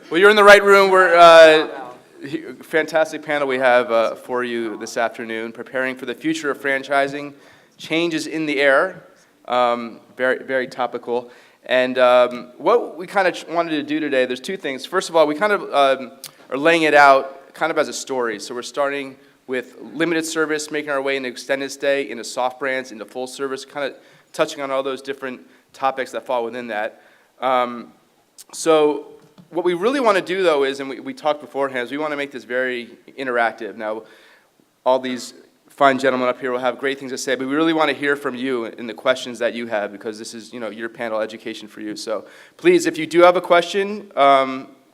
Well, you're in the right room. Fantastic panel we have for you this afternoon, preparing for the future of franchising, changes in the air, very, very topical. And what we kind of wanted to do today, there's two things. First of all, we kind of are laying it out kind of as a story. So we're starting with limited service, making our way into extended stay, into soft brands, into full service, kind of touching on all those different topics that fall within that. So what we really want to do, though, is, and we talked beforehand, is we want to make this very interactive. Now, all these fine gentlemen up here will have great things to say, but we really want to hear from you in the questions that you have, because this is, your panel education for you. So please, if you do have a question,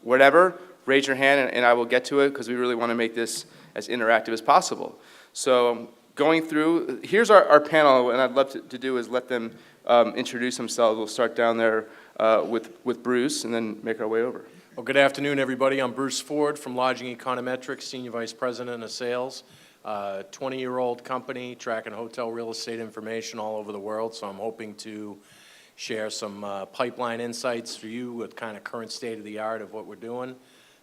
whatever, raise your hand and I will get to it, because we really want to make this as interactive as possible. So going through, here's our panel, and I'd love to do is let them introduce themselves. We'll start down there with Bruce and then make our way over. Well, good afternoon, everybody. I'm Bruce Ford from Lodging Econometrics, Senior Vice President of Sales. 20-year-old company tracking hotel real estate information all over the world, so I'm hoping to share some pipeline insights for you with kind of current state of the art of what we're doing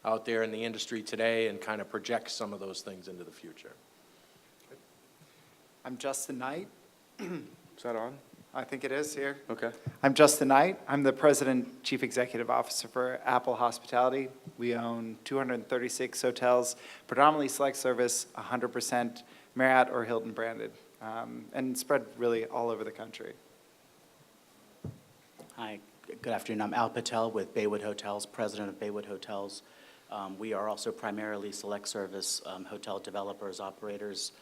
out there in the industry today and kind of project some of those things into the future. I'm Justin Knight. Is that on? I think it is here. Okay. I'm Justin Knight. I'm the President, Chief Executive Officer for Apple Hospitality. We own 236 hotels, predominantly select service, 100% Marriott or Hilton branded, and spread really all over the country. Hi, good afternoon. I'm Al Patel with Baywood Hotels, President of Baywood Hotels. We are also primarily select service hotel developers, operators.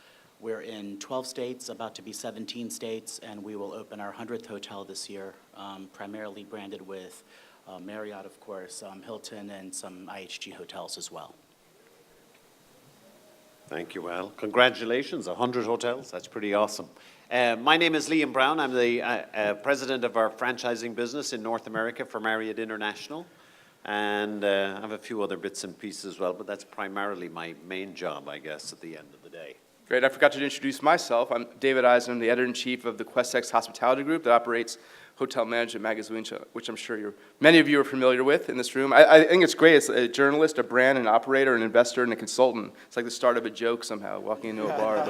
We're in 12 states, about to be 17 states, and we will open our 100th hotel this year, primarily branded with Marriott, of course, Hilton, and some IHG hotels as well. Thank you, Al. Congratulations, 100 hotels. That's pretty awesome. My name is Liam Brown. I'm the president of our franchising business in North America for Marriott International. And I have a few other bits and pieces as well, but that's primarily my main job, I guess, at the end of the day. Great. I forgot to introduce myself. I'm David Eisen. I'm the editor-in-chief of the Questex Hospitality Group that operates Hotel Management Magazine, which I'm sure many of you are familiar with in this room. I think it's great. It's a journalist, a brand, an operator, an investor, and a consultant. It's like the start of a joke somehow, walking into a bar.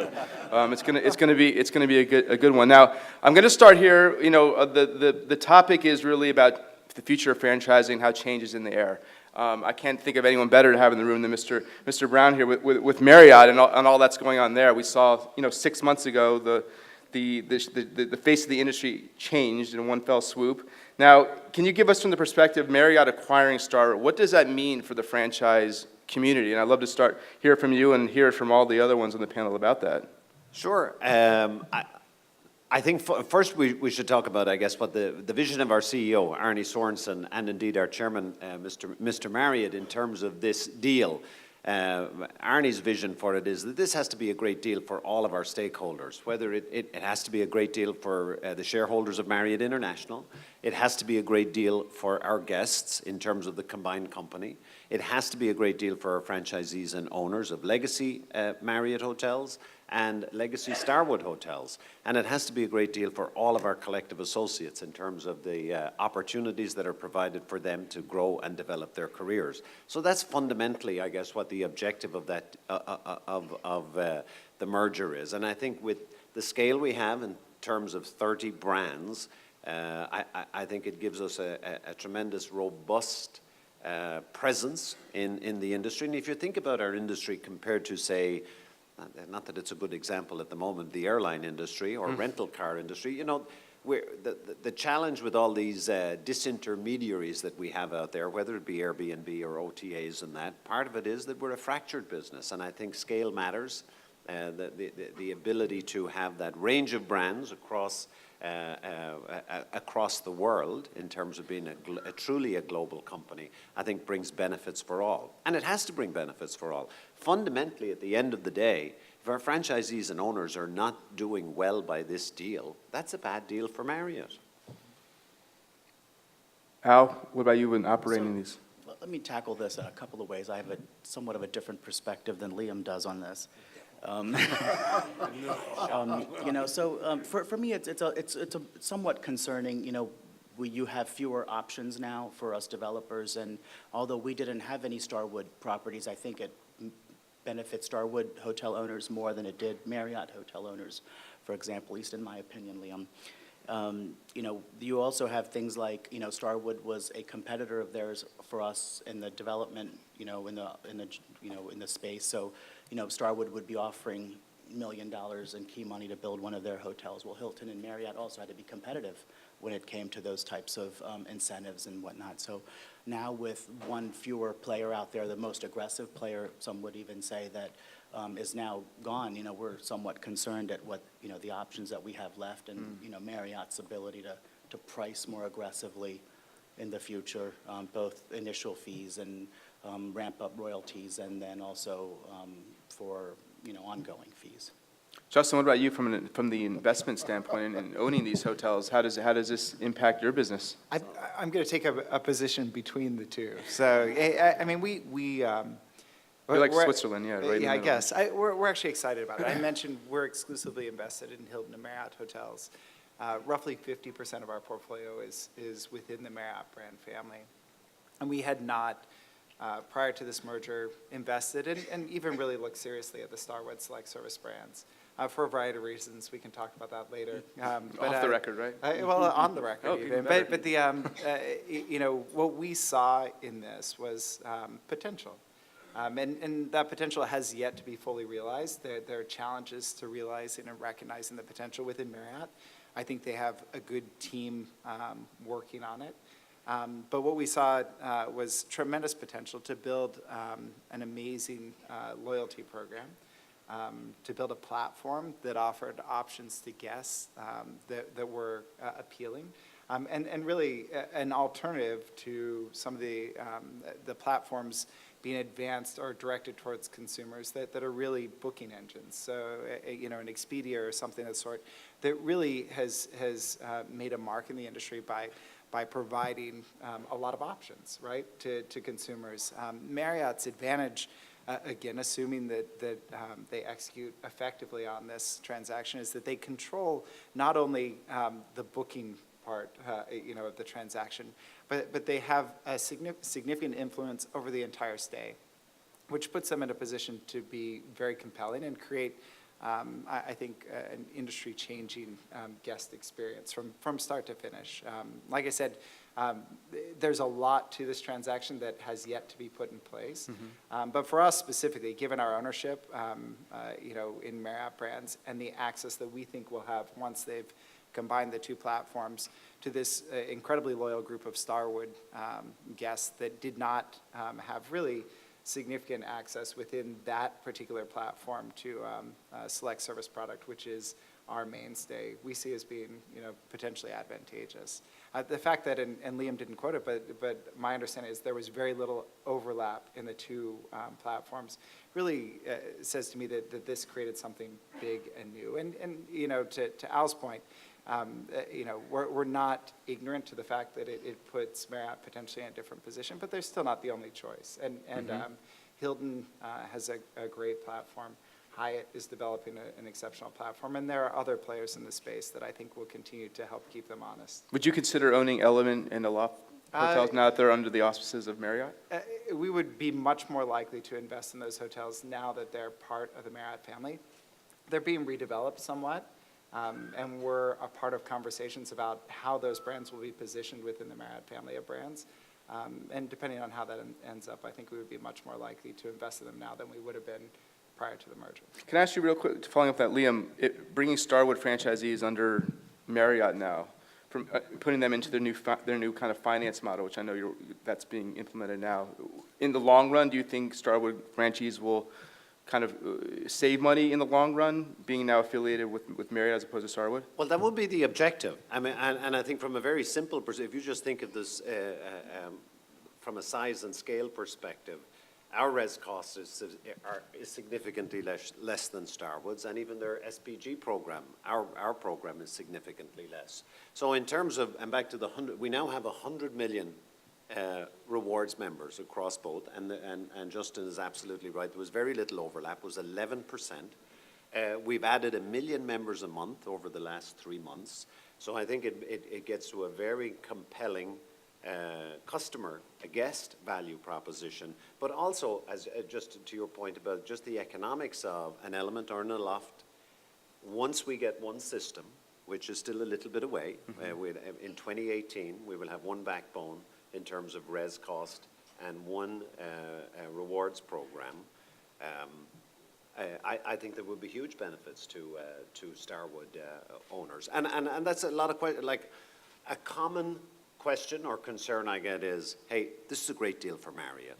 But it's gonna be a good one. Now, I'm gonna start here. The topic is really about the future of franchising, how change is in the air. I can't think of anyone better to have in the room than Mr. Brown here with Marriott and all that's going on there. We saw 6 months ago the face of the industry changed in one fell swoop. Now, can you give us from the perspective of Marriott acquiring Starwood, what does that mean for the franchise community? And I'd love to hear from you and hear from all the other ones on the panel about that. Sure. I think first we should talk about, I guess, what the vision of our CEO, Arne Sorensen, and indeed our chairman, Mr. Marriott, in terms of this deal. Arne's vision for it is that this has to be a great deal for all of our stakeholders, whether it has to be a great deal for the shareholders of Marriott International, it has to be a great deal for our guests in terms of the combined company, it has to be a great deal for our franchisees and owners of legacy Marriott hotels and legacy Starwood hotels. And it has to be a great deal for all of our collective associates in terms of the opportunities that are provided for them to grow and develop their careers. So that's fundamentally, I guess, what the objective of that the merger is. And I think with the scale we have in terms of 30 brands, I think it gives us a tremendous, robust presence in the industry. And if you think about our industry compared to, say, not that it's a good example at the moment, the airline industry or rental car industry, the challenge with all these disintermediaries that we have out there, whether it be Airbnb or OTAs and that, part of it is that we're a fractured business, and I think scale matters. The ability to have that range of brands across the world in terms of being truly a global company, I think brings benefits for all. And it has to bring benefits for all. Fundamentally, at the end of the day, if our franchisees and owners are not doing well by this deal, that's a bad deal for Marriott. Al, what about you in operating these? Let me tackle this in a couple of ways. I have somewhat of a different perspective than Liam does on this. For me, it's somewhat concerning. you have fewer options now for us developers, and although we didn't have any Starwood properties, I think it benefits Starwood hotel owners more than it did Marriott hotel owners, for example, at least in my opinion, Liam. You know, you also have things like, you know, Starwood was a competitor of theirs for us in the development, you know, in the space. So, you know, Starwood would be offering $1 million in key money to build one of their hotels. Well, Hilton and Marriott also had to be competitive when it came to those types of incentives and whatnot. So now with one fewer player out there, the most aggressive player, some would even say that is now gone, you know, we're somewhat concerned at what, you know, the options that we have left and, you know, Marriott's ability to price more aggressively in the future, both initial fees and ramp up royalties, and then also for, you know, ongoing fees. Justin, what about you from the investment standpoint and owning these hotels? How does this impact your business? I'm going to take a position between the two. So, I mean, You're like we're- Switzerland, yeah, right in the Yeah, I middle. guess. We're actually excited about it. I mentioned we're exclusively invested in Hilton and Marriott hotels. Roughly 50% of our portfolio is within the Marriott brand family. And we had not, prior to this merger, invested and even really looked seriously at the Starwood Select Service brands. For a variety of reasons, we can talk about that later. Off the record, right? Well, on the record Oh, even. even better. But you know, what we saw in this was potential. And that potential has yet to be fully realized. There are challenges to realizing and recognizing the potential within Marriott. I think they have a good team working on it. But what we saw was tremendous potential to build an amazing loyalty program, to build a platform that offered options to guests that were appealing, and really an alternative to some of the platforms being advanced or directed towards consumers that are really booking engines. So, you know, an Expedia or something of the sort that really has made a mark in the industry by providing a lot of options, right, to consumers. Marriott's advantage, again, assuming that they execute effectively on this transaction, is that they control not only the booking part, you know, of the transaction, but they have a significant influence over the entire stay, which puts them in a position to be very compelling and create, I think, an industry-changing guest experience from start to finish. Like I said, there's a lot to this transaction that has yet to be put in place. But for us specifically, given our ownership, you know, in Marriott brands and the access that we think we'll have once they've combined the two platforms to this incredibly loyal group of Starwood guests that did not have really significant access within that particular platform to select service product, which is our mainstay, we see as being, you know, potentially advantageous. The fact that, and Liam didn't quote it, but my understanding is there was very little overlap in the two platforms, really says to me that this created something big and new. And you know, to Al's point, you know, we're not ignorant to the fact that it puts Marriott potentially in a different position, but they're still not the only choice. And Hilton has a great platform. Hyatt is developing an exceptional platform, and there are other players in the space that I think will continue to help keep them honest. Would you consider owning Element and Aloft hotels now that they're under the auspices of Marriott? We would be much more likely to invest in those hotels now that they're part of the Marriott family. They're being redeveloped somewhat. And we're a part of conversations about how those brands will be positioned within the Marriott family of brands. And depending on how that ends up, I think we would be much more likely to invest in them now than we would have been prior to the merger. Can I ask you real quick, following up that, Liam, bringing Starwood franchisees under Marriott now, from putting them into their new kind of finance model, which I know that's being implemented now. In the long run, do you think Starwood franchisees will kind of save money in the long run, being now affiliated with Marriott as opposed to Starwood? Well, that would be the objective. I mean, and I think from a very simple perspective, if you just think of this from a size and scale perspective, our res cost is significantly less than Starwood's, and even their SPG program, our program is significantly less. So in terms of, and back to the 100, we now have 100 million rewards members across both, and Justin is absolutely right. There was very little overlap. It was 11%. We've added 1 million members a month over the last 3 months. So I think it gets to a very compelling customer, a guest value proposition, but also, as just to your point about just the economics of an element or in a loft, once we get one system, which is still a little bit away, in 2018, we will have one backbone in terms of res cost and one rewards program. I think there will be huge benefits to Starwood owners. And that's a lot of like a common question or concern I get is, hey, this is a great deal for Marriott,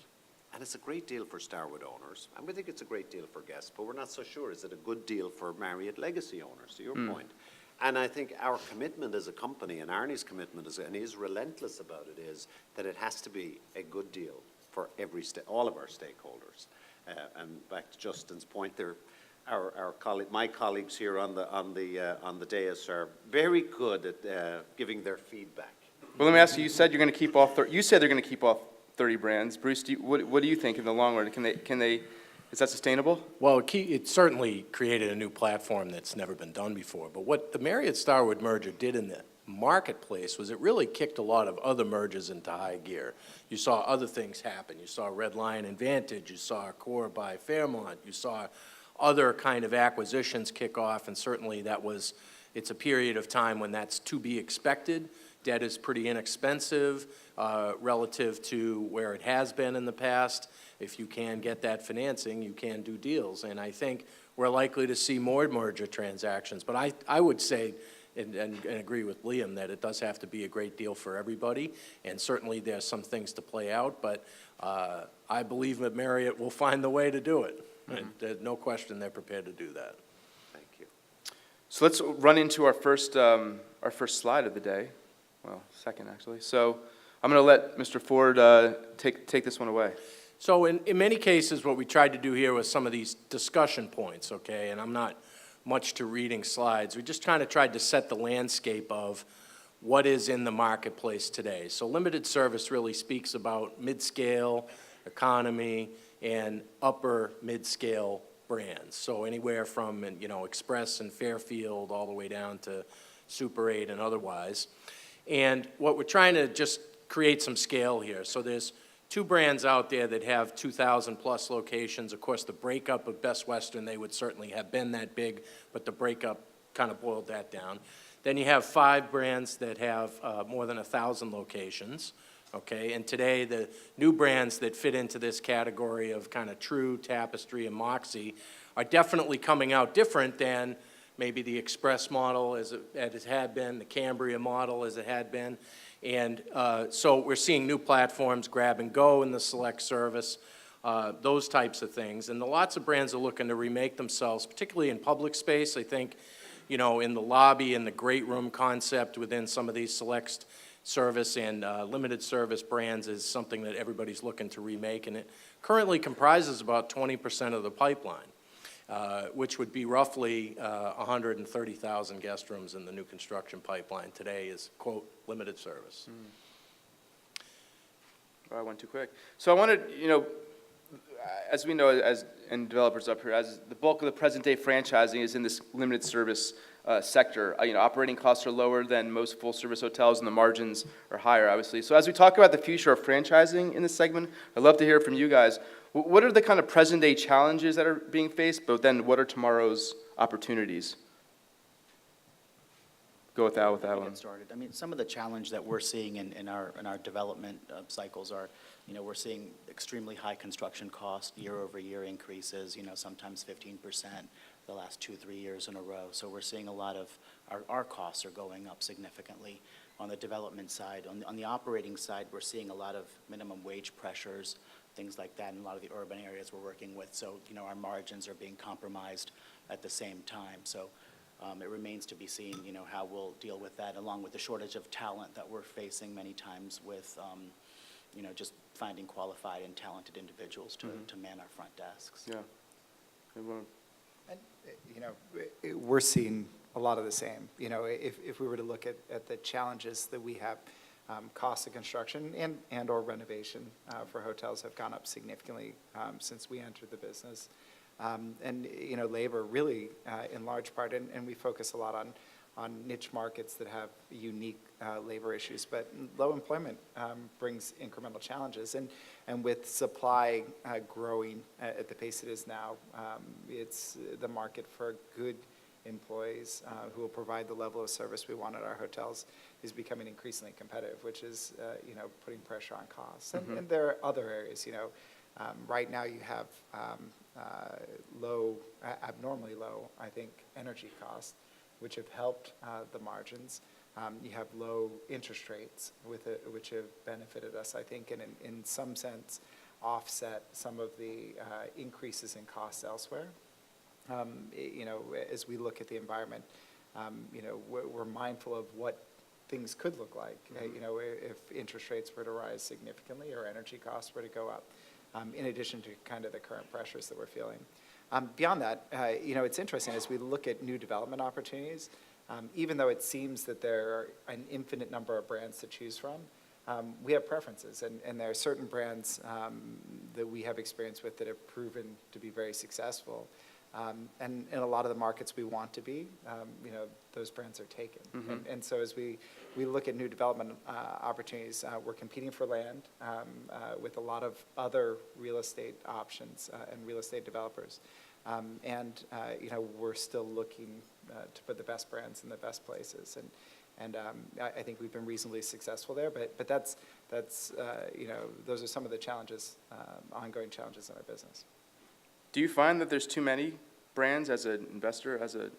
and it's a great deal for Starwood owners, and we think it's a great deal for guests, but we're not so sure, is it a good deal for Marriott legacy owners, to your point? And I think our commitment as a company, and Arnie's commitment, and he's relentless about it, is that it has to be a good deal for all of our stakeholders. And back to Justin's point, my colleagues here on the dais are very good at giving their feedback. Well, let me ask you, you said you're going to keep off, you said they're going to keep off 30 brands. Bruce, what do you think in the long run? Can they, is that sustainable? Well, it certainly created a new platform that's never been done before. But what the Marriott-Starwood merger did in the marketplace was it really kicked a lot of other mergers into high gear. You saw other things happen. You saw Red Lion and Vantage. You saw Accor by Fairmont. You saw other kind of acquisitions kick off, and certainly it's a period of time when that's to be expected. Debt is pretty inexpensive relative to where it has been in the past. If you can get that financing, you can do deals. And I think we're likely to see more merger transactions. But I would say, and agree with Liam, that it does have to be a great deal for everybody. And certainly there's some things to play out. But I believe that Marriott will find the way to do it. There's no question they're prepared to do that. Thank you. So let's run into our first slide of the day. Well, second, actually. So I'm going to let Mr. Ford take this one away. So in many cases, what we tried to do here was some of these discussion points, okay? And I'm not much to reading slides. We just kind of tried to set the landscape of what is in the marketplace today. So limited service really speaks about mid-scale, economy, and upper mid-scale brands. So anywhere from, Express and Fairfield all the way down to Super 8 and otherwise. And what we're trying to just create some scale here. So there's two brands out there that have 2,000 plus locations. Of course, the breakup of Best Western, they would certainly have been that big, but the breakup kind of boiled that down. Then you have 5 brands that have more than 1,000 locations, okay? And today, the new brands that fit into this category of kind of True, Tapestry, and Moxie are definitely coming out different than maybe the Express model as it had been, the Cambria model as it had been. And so we're seeing new platforms, grab and go in the select service, those types of things. And lots of brands are looking to remake themselves, particularly in public space. I think, in the lobby and the great room concept within some of these select service and limited service brands is something that everybody's looking to remake. And it currently comprises about 20% of the pipeline. Which would be roughly 130,000 guest rooms in the new construction pipeline today is, quote, limited service. I went too quick. So I wanted, as we know, and developers up here, as the bulk of the present-day franchising is in this limited service sector. Operating costs are lower than most full-service hotels, and the margins are higher, obviously. So as we talk about the future of franchising in this segment, I'd love to hear from you guys. What are the kind of present-day challenges that are being faced, but then what are tomorrow's opportunities? Go with that one. Get started. I mean, some of the challenge that we're seeing in our development cycles are, we're seeing extremely high construction costs, year-over-year increases, sometimes 15% the last 2-3 years in a row. So we're seeing a lot of, our costs are going up significantly on the development side. On the operating side, we're seeing a lot of minimum wage pressures, things like that in a lot of the urban areas we're working with. So, our margins are being compromised at the same time. So it remains to be seen, how we'll deal with that, along with the shortage of talent that we're facing many times with, just finding qualified and talented individuals to man our front desks. Yeah. Everyone. And, we're seeing a lot of the same. If we were to look at the challenges that we have, costs of construction and or renovation for hotels have gone up significantly since we entered the business. And labor really in large part, and we focus a lot niche markets that have unique labor issues. But low employment brings incremental challenges. And with supply growing at the pace it is now, it's the market for good employees who will provide the level of service we want at our hotels is becoming increasingly competitive, which is, putting pressure on costs. And there are other areas, right now you have abnormally low, I think, energy costs, which have helped the margins. You have low interest rates which have benefited us, I think, and in some sense offset some of the increases in costs elsewhere. As we look at the environment, we're mindful of what things could look like, if interest rates were to rise significantly or energy costs were to go up, in addition to kind of the current pressures that we're feeling. Beyond that, it's interesting as we look at new development opportunities, even though it seems that there are an infinite number of brands to choose from, we have preferences, and there are certain brands that we have experience with that have proven to be very successful. And in a lot of the markets we want to be, those brands are taken. And so as we look at new development opportunities, we're competing for land with a lot of other real estate options and real estate developers. We're still looking to put the best brands in the best places. And I think we've been reasonably successful there, but that's those are some of the challenges, ongoing challenges in our business. Do you find that there's too many brands as an investor, as a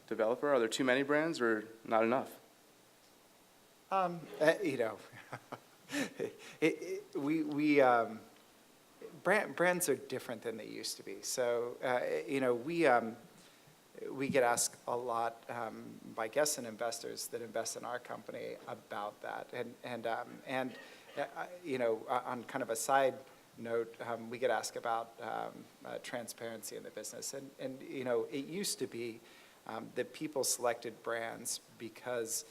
developer? Are there too many brands or not enough? Brands are different than they used to be. So, we get asked a lot by guests and investors that invest in our company about that. And on kind of a side note, we get asked about transparency in the business. And it used to be that people selected brands because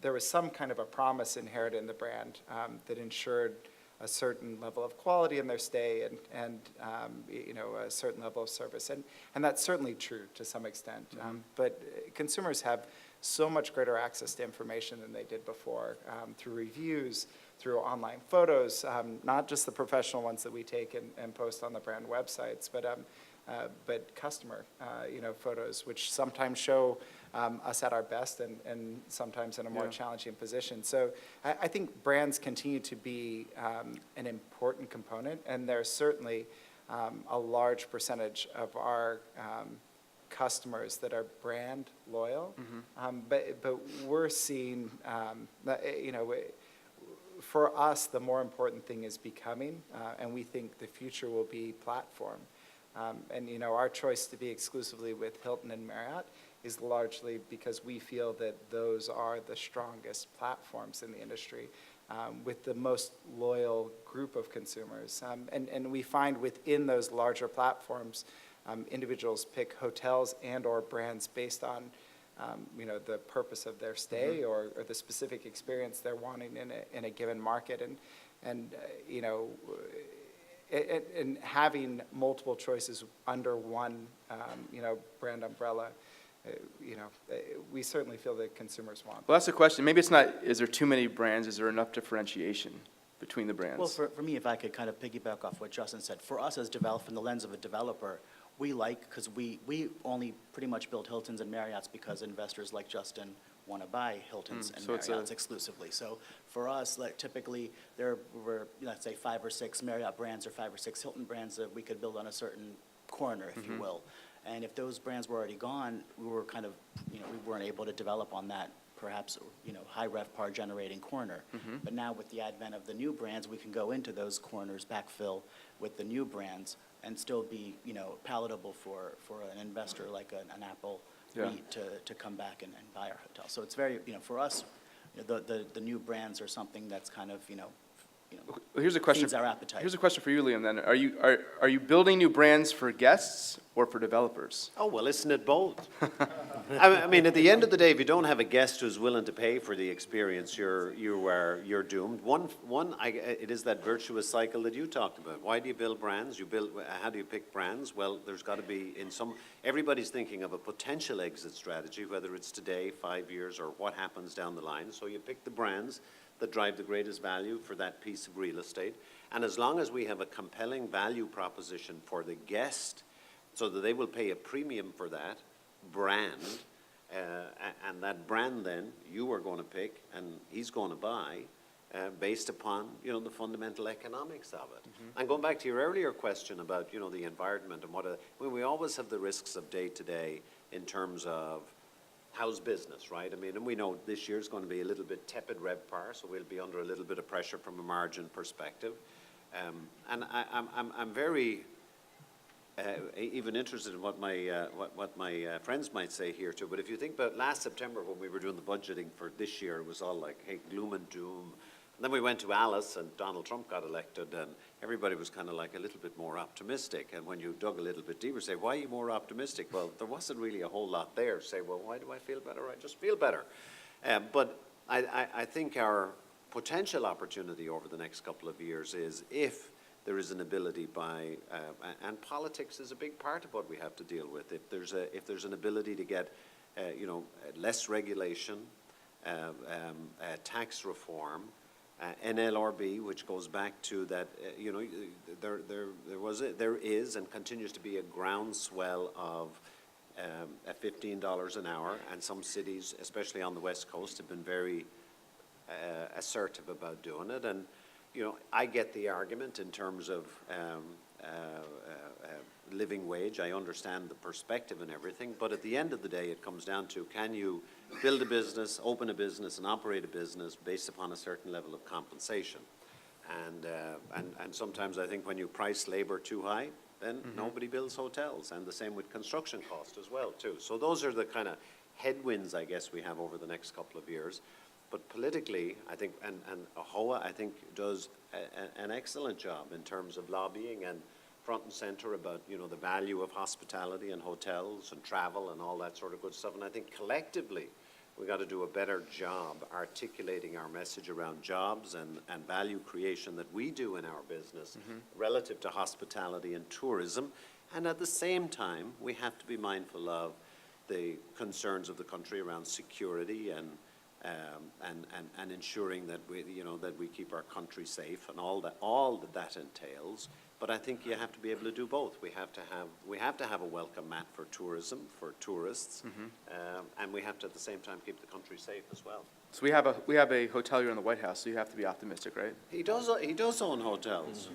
there was some kind of a promise inherent in the brand that ensured a certain level of quality in their stay and a certain level of service. And that's certainly true to some extent. But consumers have so much greater access to information than they did before through reviews, through online photos, not just the professional ones that we take and post on the brand websites, but customer, photos, which sometimes show us at our best and sometimes in a more challenging position. So I think brands continue to be an important component, and there's certainly a large percentage of our customers that are brand loyal. But we're seeing, for us, the more important thing is becoming, and we think the future will be platform. And our choice to be exclusively with Hilton and Marriott is largely because we feel that those are the strongest platforms in the industry with the most loyal group of consumers. And we find within those larger platforms, individuals pick hotels and or brands based on the purpose of their stay or the specific experience they're wanting in a given market. And having multiple choices under one, brand umbrella, we certainly feel that consumers want. Well, that's the question. Maybe it's not, is there too many brands? Is there enough differentiation between the brands? Well, for me, if I could kind of piggyback off what Justin said, for us as from the lens of a developer, we because we only pretty much build Hiltons and Marriotts because investors like Justin want to buy Hiltons and Marriotts exclusively. So for us, typically there were, let's say, 5 or 6 Marriott brands or 5 or 6 Hilton brands that we could build on a certain corner, if you will. And if those brands were already gone, we were kind of, we weren't able to develop on that perhaps, high RevPAR generating corner. But now with the advent of the new brands, we can go into those corners, backfill with the new brands, and still be, palatable for an investor like an Apple REIT to come back and buy our hotel. So it's very, for us, the new brands are something that's kind of, Well, here's a question. feeds our appetite. Here's a question for you, Liam, then. Are you building new brands for guests or for developers? Oh, well, isn't it both? I mean, at the end of the day, if you don't have a guest who's willing to pay for the experience, you're doomed. It is that virtuous cycle that you talked about. Why do you build brands? How do you pick brands? Well, there's got to be everybody's thinking of a potential exit strategy, whether it's today, 5 years, or what happens down the line. So you pick the brands that drive the greatest value for that piece of real estate. And as long as we have a compelling value proposition for the guest, so that they will pay a premium for that brand, and that brand then you are going to pick and he's going to buy based upon, the fundamental economics of it. Mm-hmm. And going back to your earlier question about, the environment and we always have the risks of day to day in terms of how's business, right? I mean, and we know this year's going to be a little bit tepid RevPAR, so we'll be under a little bit of pressure from a margin perspective. And I'm very even interested in what my friends might say here too. But if you think about last September when we were doing the budgeting for this year, it was all like, hey, gloom and doom. And then we went to Alice and Donald Trump got elected and everybody was kind of like a little bit more optimistic. And when you dug a little bit deeper, say, why are you more optimistic? Well, there wasn't really a whole lot there. Say, well, why do I feel better? I just feel better. But I think our potential opportunity over the next couple of years is if there is an ability and politics is a big part of what we have to deal with. If there's an ability to get, less regulation, tax reform, NLRB, which goes back to that, there is and continues to be a groundswell of at $15 an hour, and some cities, especially on the West Coast, have been very assertive about doing it. And I get the argument in terms of living wage. I understand the perspective and everything, but at the end of the day, it comes down to, can you build a business, open a business, and operate a business based upon a certain level of compensation? And sometimes I think when you price labor too high, then nobody builds hotels, and the same with construction cost as well too. So those are the kind of headwinds, I guess, we have over the next couple of years. But politically, I think, and AAHOA, I think, does an excellent job in terms of lobbying and front and center about, the value of hospitality and hotels and travel and all that sort of good stuff. And I think collectively, we got to do a better job articulating our message around jobs and value creation that we do in our business relative to hospitality and tourism. And at the same time, we have to be mindful of the concerns of the country around security and ensuring that we keep our country safe and all that entails. But I think you have to be able to do both. We have to have a welcome mat for tourism, for tourists, and we have to at the same time keep the country safe as well. So we have a hotelier in the White House, so you have to be optimistic, right? He does own hotels.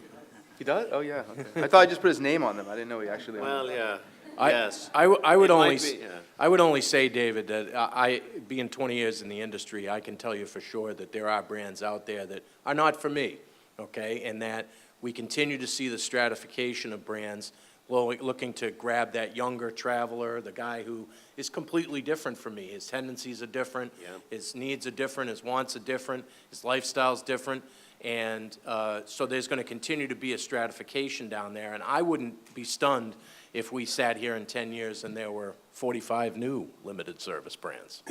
He does? Oh, yeah. Okay. I thought I just put his name on them. I didn't know he actually owned them. Well, yeah. Yes. I would It only, might be, yeah. I would only say, David, that I, being 20 years in the industry, I can tell you for sure that there are brands out there that are not for me, okay? And that we continue to see the stratification of brands looking to grab that younger traveler, the guy who is completely different from me. His tendencies are different, his needs are different, his wants are different, his lifestyle's different. And so there's going to continue to be a stratification down there. And I wouldn't be stunned if we sat here in 10 years and there were 45 new limited service brands.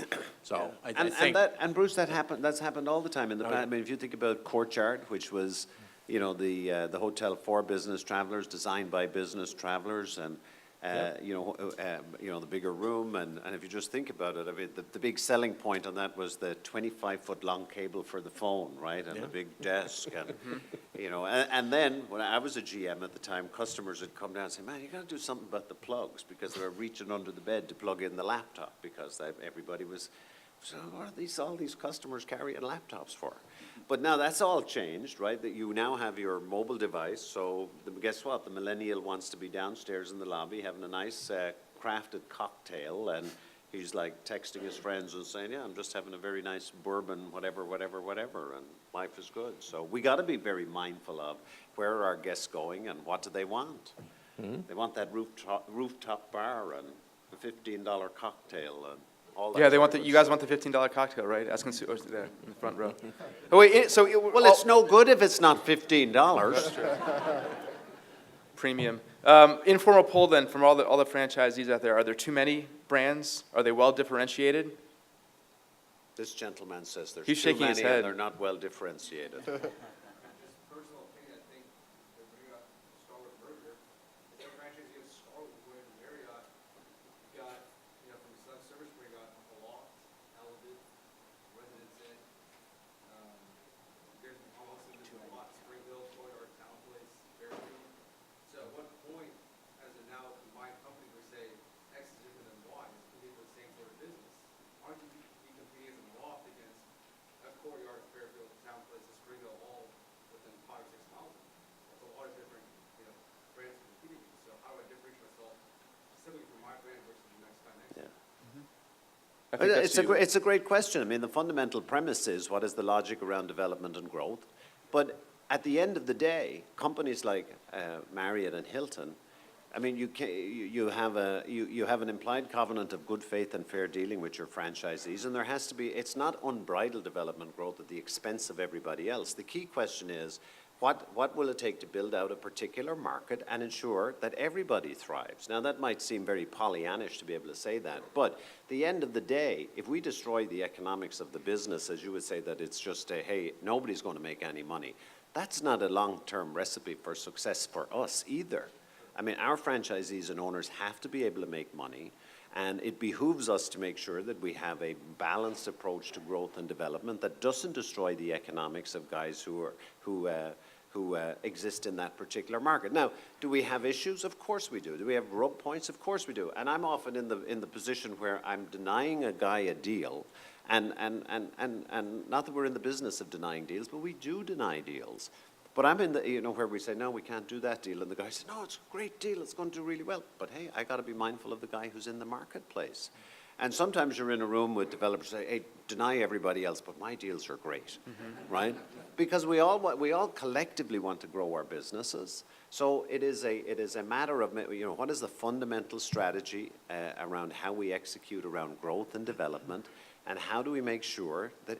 So I think... And Bruce, that's happened all the time in the past. I mean, if you think about Courtyard, which was, the hotel for business travelers, designed by business travelers, and the bigger room, and if you just think about it, I mean, the big selling point on that was the 25-foot long cable for the phone, right, and the big desk, and and then when I was a GM at the time, customers would come down and say, "Man, you got to do something about the plugs," because they were reaching under the bed to plug in the laptop because everybody was. So what are all these customers carrying laptops for? But now that's all changed, right? That you now have your mobile device. So guess what? The millennial wants to be downstairs in the lobby having a nice crafted cocktail, and he's like texting his friends and saying, "Yeah, I'm just having a very nice bourbon, whatever, and life is good." So we got to be very mindful of where are our guests going and what do they want. They want that rooftop bar and a $15 cocktail and all that. Yeah, they want sort the, of you guys stuff. want the $15 cocktail, right? Ask consumers there in the front row. Oh, wait, Well, it's no good if it's not $15. premium. Informal poll then, from all the franchisees out there, are there too many brands? Are they well differentiated? This gentleman says there's He's too shaking his many head. and they're not well differentiated. Personal opinion, I think the Marriott Starwood merger, if the franchise gets Starwood going to Marriott, you got, from select service, we got a loft, elevated, residence inn. There's almost in this lot, Springville, Toyota, Town Place, Fairview. So at what point, as a now combined company, we say X is different than Y, is competing for the same sort of business? Aren't you be competing as a loft against a Courtyard, Fairfield, Town Place, Springville, all within 5 or 6 miles? That's a lot of different, brands competing. So how do I differentiate myself specifically from my brand versus the next guy next to me? I think that's you. It's a great question. I mean, the fundamental premise is what is the logic around development and growth? But at the end of the day, companies like Marriott and Hilton, I mean, you have an implied covenant of good faith and fair dealing with your franchisees, and there has to be, it's not unbridled development growth at the expense of everybody else. The key question is, what will it take to build out a particular market and ensure that everybody thrives? Now, that might seem very Pollyannish to be able to say that, but at the end of the day, if we destroy the economics of the business, as you would say that it's just hey, nobody's going to make any money, that's not a long-term recipe for success for us either. I mean, our franchisees and owners have to be able to make money, and it behooves us to make sure that we have a balanced approach to growth and development that doesn't destroy the economics of guys who exist in that particular market. Now, do we have issues? Of course we do. Do we have rub points? Of course we do. And I'm often in the position where I'm denying a guy a deal, and not that we're in the business of denying deals, but we do deny deals. But I'm in the, where we say, no, we can't do that deal. And the guy says, no, it's a great deal. It's going to do really well. But hey, I got to be mindful of the guy who's in the marketplace. And sometimes you're in a room with developers say, hey, deny everybody else, but my deals are great, right? Because we all collectively want to grow our businesses. So it is a matter of, what is the fundamental strategy around how we execute around growth and development, and how do we make sure that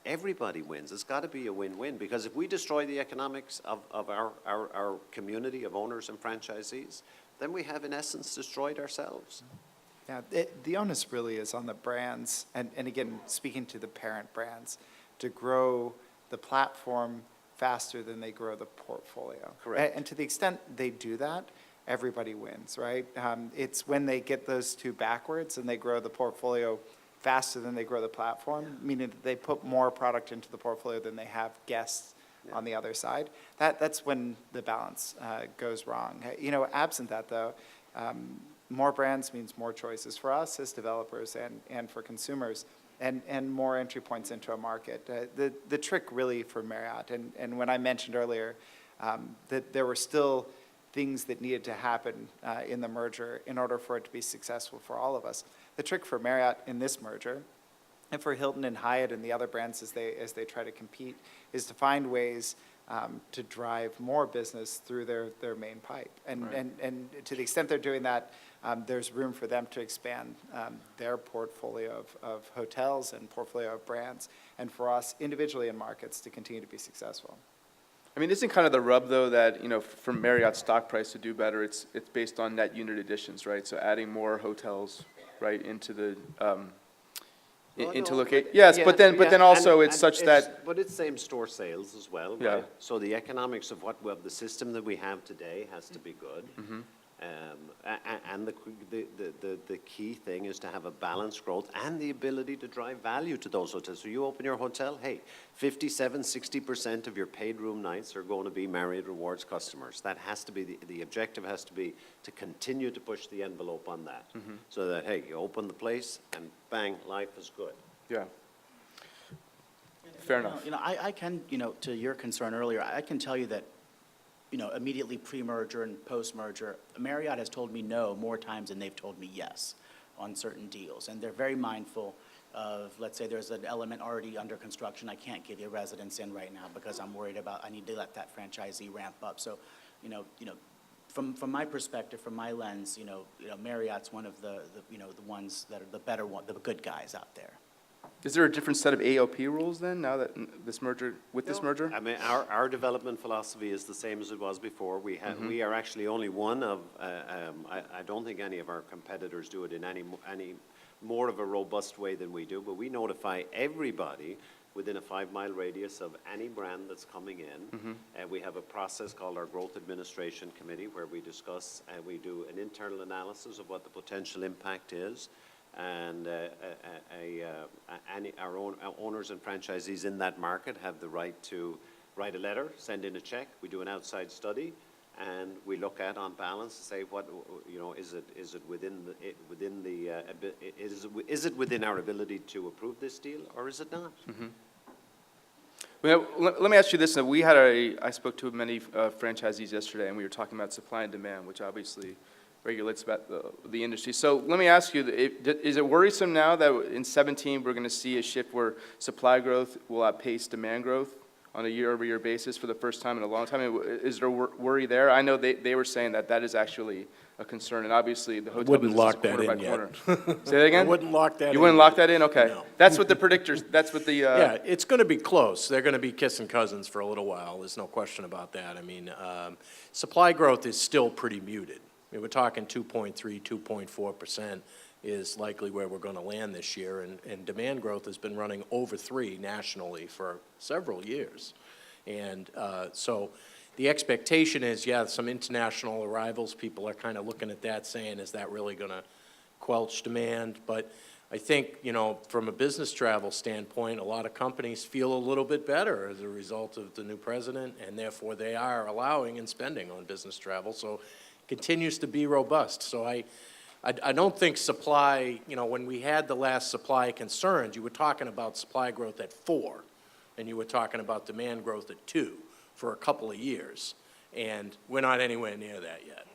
everybody wins? It's got to be a win-win, because if we destroy the economics of our community of owners and franchisees, then we have in essence destroyed ourselves. Yeah, the onus really is on the brands, and again, speaking to the parent brands, to grow the platform faster than they grow the portfolio. Correct. And to the extent they do that, everybody wins, right? It's when they get those two backwards and they grow the portfolio faster than they grow the platform, meaning that they put more product into the portfolio than they have guests on the other side. That's when the balance goes wrong. Absent that, though, more brands means more choices for us as developers and for consumers, and more entry points into a market. The trick really for Marriott, and when I mentioned earlier that there were still things that needed to happen in the merger in order for it to be successful for all of us. The trick for Marriott in this merger, and for Hilton and Hyatt and the other brands as they try to compete, is to find ways to drive more business through their main pipe. And to the extent they're doing that, there's room for them to expand their portfolio of hotels and portfolio of brands, and for us individually in markets to continue to be successful. I mean, isn't kind of the rub, though, that, for Marriott's stock price to do better, it's based on net unit additions, right? So adding more hotels, right, into the, yes, but then also it's such that. But it's same store sales as well, Yeah. right? So the economics of the system that we have today has to be good. And the key thing is to have a balanced growth and the ability to drive value to those hotels. So you open your hotel, hey, 60% of your paid room nights are going to be Marriott Rewards customers. That has to be, the objective has to be to continue to push the envelope on that. So that, hey, you open the place and bang, life is good. Yeah. Fair enough. I can, to your concern earlier, I can tell you that, immediately pre-merger and post-merger, Marriott has told me no more times than they've told me yes on certain deals. And they're very mindful of, let's say there's an element already under construction, I can't give you residence in right now because I'm worried about, I need to let that franchisee ramp up. So, from my perspective, from my lens, Marriott's one of the ones that are the better one, the good guys out there. Is there a different set of AOP rules then, now that this merger, with this merger? I mean, our development philosophy is the same as it was before. We are actually only one of, I don't think any of our competitors do it in any more of a robust way than we do, but we notify everybody within a 5-mile radius of any brand that's coming in. We have a process called our Growth Administration Committee where we discuss, we do an internal analysis of what the potential impact is. And our owners and franchisees in that market have the right to write a letter, send in a check. We do an outside study, and we look at on balance to say what is it within our ability to approve this deal, or is it not? Well, let me ask you this. We had I spoke to many franchisees yesterday, and we were talking about supply and demand, which obviously regulates about the industry. So let me ask you, is it worrisome now that in 2017 we're going to see a shift where supply growth will outpace demand growth on a year-over-year basis for the first time in a long time? Is there worry there? I know they were saying that is actually a concern, and obviously the hotel Wouldn't business lock is that quarter in by yet. quarter. Say that again? I wouldn't lock that in. You wouldn't lock that in? Okay. No. That's what the predictors, that's what the... Yeah, it's going to be close. They're going to be kissing cousins for a little while. There's no question about that. I mean, supply growth is still pretty muted. I mean, we're talking 2.3, 2.4% is likely where we're going to land this year, and demand growth has been running over 3 nationally for several years. And so the expectation is, yeah, some international arrivals, people are kind of looking at that saying, is that really going to quelch demand? But I think, from a business travel standpoint, a lot of companies feel a little bit better as a result of the new president, and therefore they are allowing and spending on business travel. So continues to be robust. So I don't think supply, when we had the last supply concerns, you were talking about supply growth at 4, and you were talking about demand growth at 2 for a couple of years. And we're not anywhere near that yet.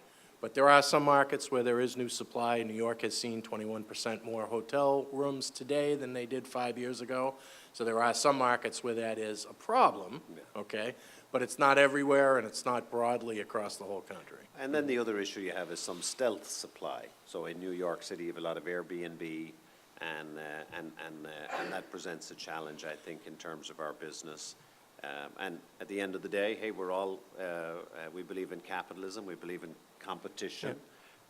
But there are some markets where there is new supply. New York has seen 21% more hotel rooms today than they did 5 years ago. So there are some markets where that is a problem, okay? But it's not everywhere, and it's not broadly across the whole country. And then the other issue you have is some stealth supply. So in New York City, you have a lot of Airbnb, and that presents a challenge, I think, in terms of our business. And at the end of the day, hey, we're all, we believe in capitalism, we believe in competition,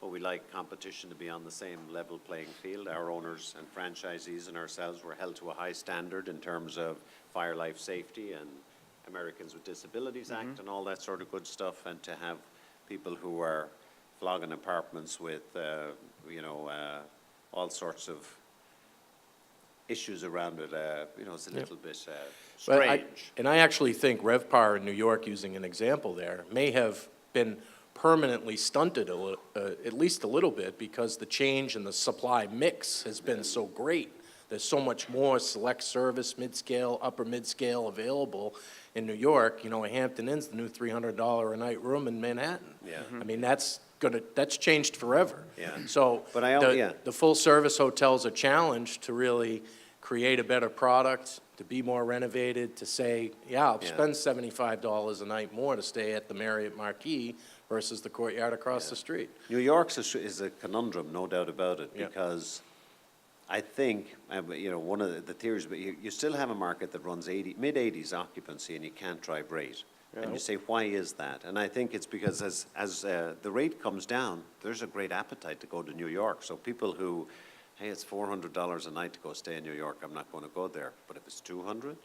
but we like competition to be on the same level playing field. Our owners and franchisees and ourselves were held to a high standard in terms of fire, life, safety, and Americans with Disabilities Act and all that sort of good stuff, and to have people who are flogging apartments with, all sorts of issues around it, it's a little bit strange. And I actually think RevPAR in New York, using an example there, may have been permanently stunted at least a little bit because the change in the supply mix has been so great. There's so much more select service, mid-scale, upper mid-scale available in New York. A Hampton Inn's the new $300 a night room in Manhattan. Yeah. I mean, that's changed forever. Yeah. So But the full-service hotels are challenged to really create a better product, to be more renovated, to say, I'll spend $75 a night more to stay at the Marriott Marquis versus the Courtyard across the street. New York is a conundrum, no doubt about it, because I think, one of the theories, but you still have a market that runs mid-80s occupancy and you can't drive rate. And you say, why is that? And I think it's because as the rate comes down, there's a great appetite to go to New York. So people who, hey, it's $400 a night to go stay in New York, I'm not going to go there. But if it's $200,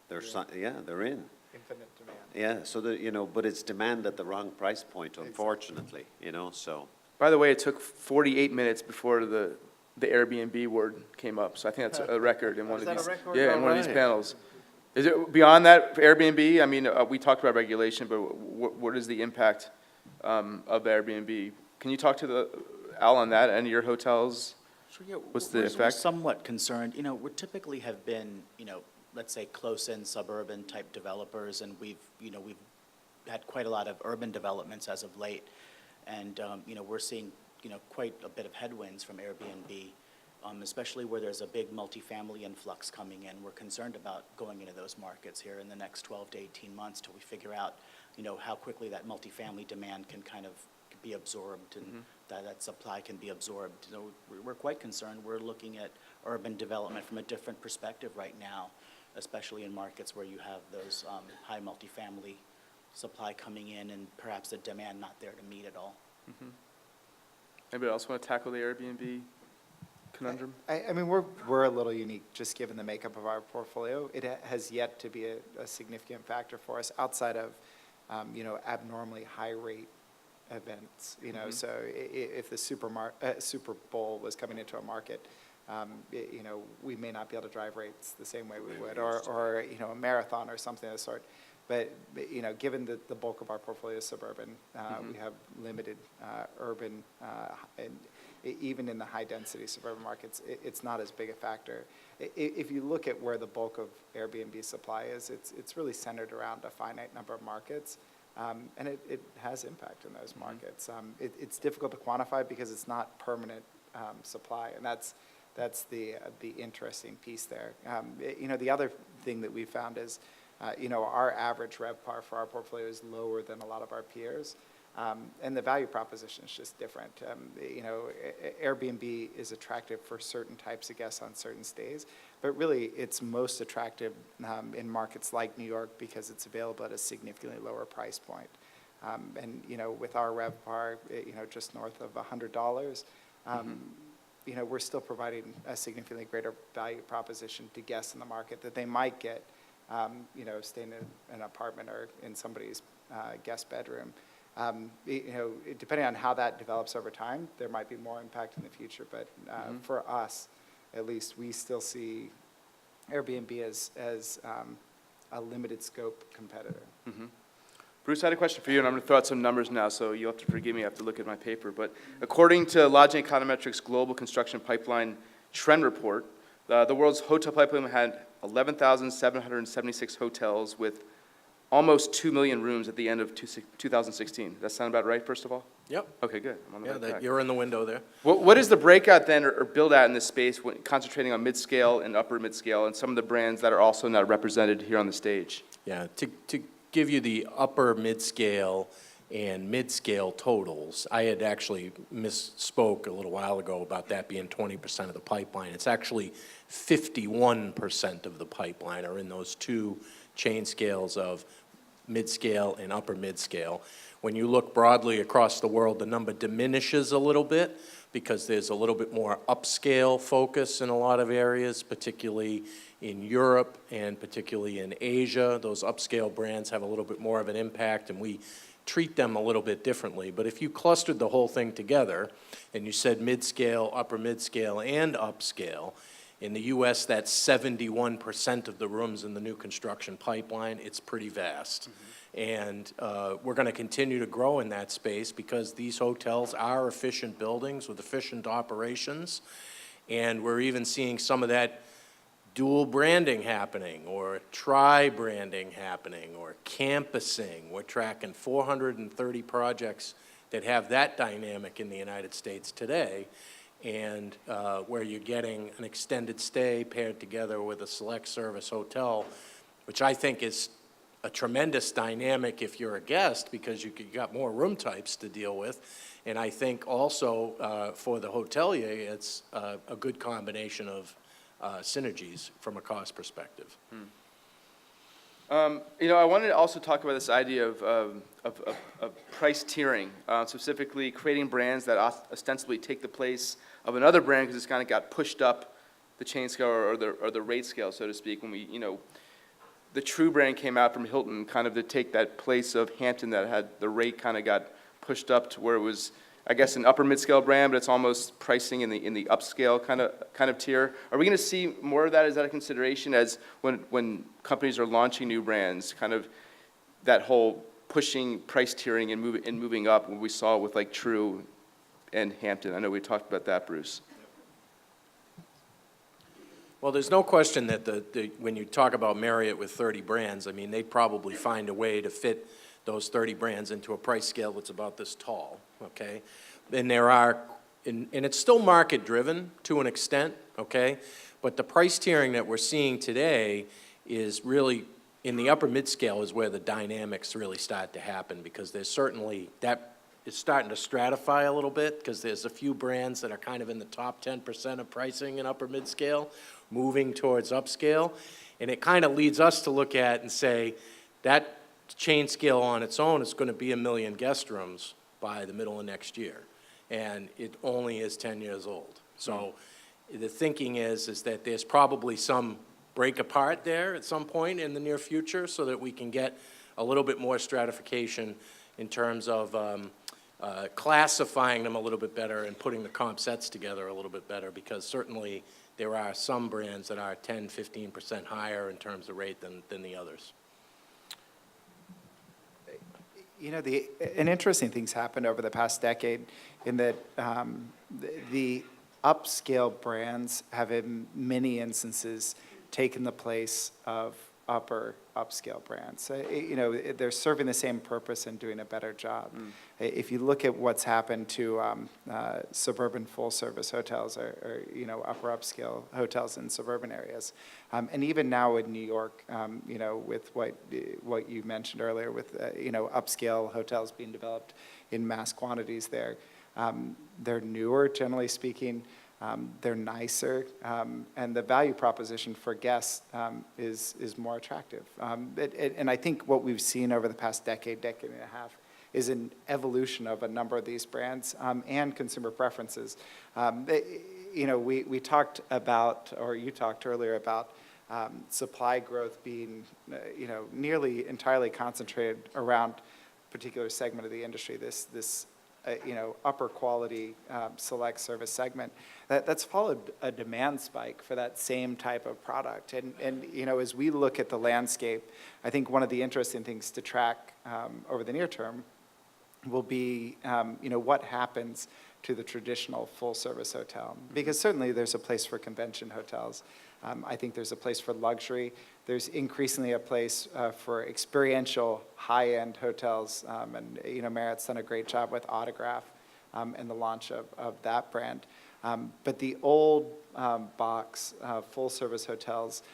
they're in. Infinite demand. Yeah, so but it's demand at the wrong price point, unfortunately, so. By the way, it took 48 minutes before the Airbnb word came up, so I think that's a record in one of these. Yeah, in one of these panels. Is it beyond that for Airbnb? I mean, we talked about regulation, but what is the impact of Airbnb? Can you talk to Al on that and your hotels? Sure, yeah. What's the We're effect? somewhat concerned. We typically have been, let's say close-in suburban type developers, and we've had quite a lot of urban developments as of late, and we're seeing quite a bit of headwinds from Airbnb, especially where there's a big multifamily influx coming in. We're concerned about going into those markets here in the next 12 to 18 months till we figure out, how quickly that multifamily demand can kind of be absorbed and that supply can be absorbed. So we're quite concerned. We're looking at urban development from a different perspective right now, especially in markets where you have those high multifamily supply coming in and perhaps the demand not there to meet it all. Anybody else want to tackle the Airbnb conundrum? I mean, we're a little unique, just given the makeup of our portfolio. It has yet to be a significant factor for us outside of, abnormally high rate events. So if the Super Bowl was coming into a market, we may not be able to drive rates the same way we would, or a marathon or something of the sort. But given that the bulk of our portfolio is suburban, we have limited urban, and even in the high-density suburban markets, it's not as big a factor. If you look at where the bulk of Airbnb supply is, it's really centered around a finite number of markets, and it has impact in those markets. It's difficult to quantify because it's not permanent supply, and that's the interesting piece there. The other thing that we found is, our average RevPAR for our portfolio is lower than a lot of our peers, and the value proposition is just different. Airbnb is attractive for certain types of guests on certain stays, but really it's most attractive in markets like New York because it's available at a significantly lower price point. And with our RevPAR, just north of $100, we're still providing a significantly greater value proposition to guests in the market that they might get, staying in an apartment or in somebody's guest bedroom. Depending on how that develops over time, there might be more impact in the future. But for us, at least, we still see Airbnb as a limited scope competitor. Bruce, I had a question for you, and I'm going to throw out some numbers now, so you'll have to forgive me. I have to look at my paper. But according to Lodging Econometrics Global Construction Pipeline Trend Report, the world's hotel pipeline had 11,776 hotels with almost 2 million rooms at the end of 2016. Does that sound about right, first of all? Yep. Okay, good. I'm on the right track. You're in the window there. What is the breakout then, or build out in this space, when concentrating on mid-scale and upper mid-scale, and some of the brands that are also not represented here on the stage? Yeah, to give you the upper mid-scale and mid-scale totals, I had actually misspoke a little while ago about that being 20% of the pipeline. It's actually 51% of the pipeline are in those two chain scales of mid-scale and upper mid-scale. When you look broadly across the world, the number diminishes a little bit because there's a little bit more upscale focus in a lot of areas, particularly in Europe and particularly in Asia. Those upscale brands have a little bit more of an impact, and we treat them a little bit differently. But if you clustered the whole thing together and you said mid-scale, upper mid-scale, and upscale, in the U.S., that's 71% of the rooms in the new construction pipeline. It's pretty vast. And we're going to continue to grow in that space because these hotels are efficient buildings with efficient operations. And we're even seeing some of that dual branding happening, or tri-branding happening, or campusing. We're tracking 430 projects that have that dynamic in the United States today, and where you're getting an extended stay paired together with a select service hotel, which I think is a tremendous dynamic if you're a guest because you got more room types to deal with. And I think also for the hotelier, it's a good combination of synergies from a cost perspective. I wanted to also talk about this idea of price tiering, specifically creating brands that ostensibly take the place of another brand because it's kind of got pushed up the chain scale or the rate scale, so to speak. When the True brand came out from Hilton, kind of to take that place of Hampton that had the rate kind of got pushed up to where it was, I guess, an upper mid-scale brand, but it's almost pricing in the upscale kind of tier. Are we going to see more of that? Is that a consideration as when companies are launching new brands, kind of that whole pushing price tiering and moving up, what we saw with like True and Hampton? I know we talked about that, Bruce. Well, there's no question that when you talk about Marriott with 30 brands, I mean, they'd probably find a way to fit those 30 brands into a price scale that's about this tall, okay? And and it's still market-driven to an extent, okay? But the price tiering that we're seeing today is really, in the upper mid-scale is where the dynamics really start to happen, because there's certainly, that is starting to stratify a little bit, because there's a few brands that are kind of in the top 10% of pricing in upper mid-scale, moving towards upscale. And it kind of leads us to look at and say, that chain scale on its own is going to be 1 million guest rooms by the middle of next year. And it only is 10 years old. So the thinking is that there's probably some break apart there at some point in the near future, so that we can get a little bit more stratification in terms of classifying them a little bit better and putting the comp sets together a little bit better, because certainly there are some brands that are 10, 15% higher in terms of rate than the others. You know, an interesting thing's happened over the past decade in that the upscale brands have in many instances taken the place of upper upscale brands. You know, they're serving the same purpose and doing a better job. If you look at what's happened to suburban full-service hotels or, you know, upper upscale hotels in suburban areas, and even now in New York, you know, with what you mentioned earlier with, you know, upscale hotels being developed in mass quantities there, they're newer, generally speaking. They're nicer, and the value proposition for guests is more attractive. And I think what we've seen over the past decade and a half is an evolution of a number of these brands and consumer preferences. You know, we talked about, or you talked earlier about supply growth being, you know, nearly entirely concentrated around a particular segment of the industry, this you know, upper quality select service segment. That's followed a demand spike for that same type of product. And you know, as we look at the landscape, I think one of the interesting things to track over the near term will be, you know, what happens to the traditional full-service hotel. Because certainly there's a place for convention hotels. I think there's a place for luxury. There's increasingly a place for experiential high-end hotels. And, you know, Marriott's done a great job with Autograph and the launch of that brand. But the old box full-service hotels,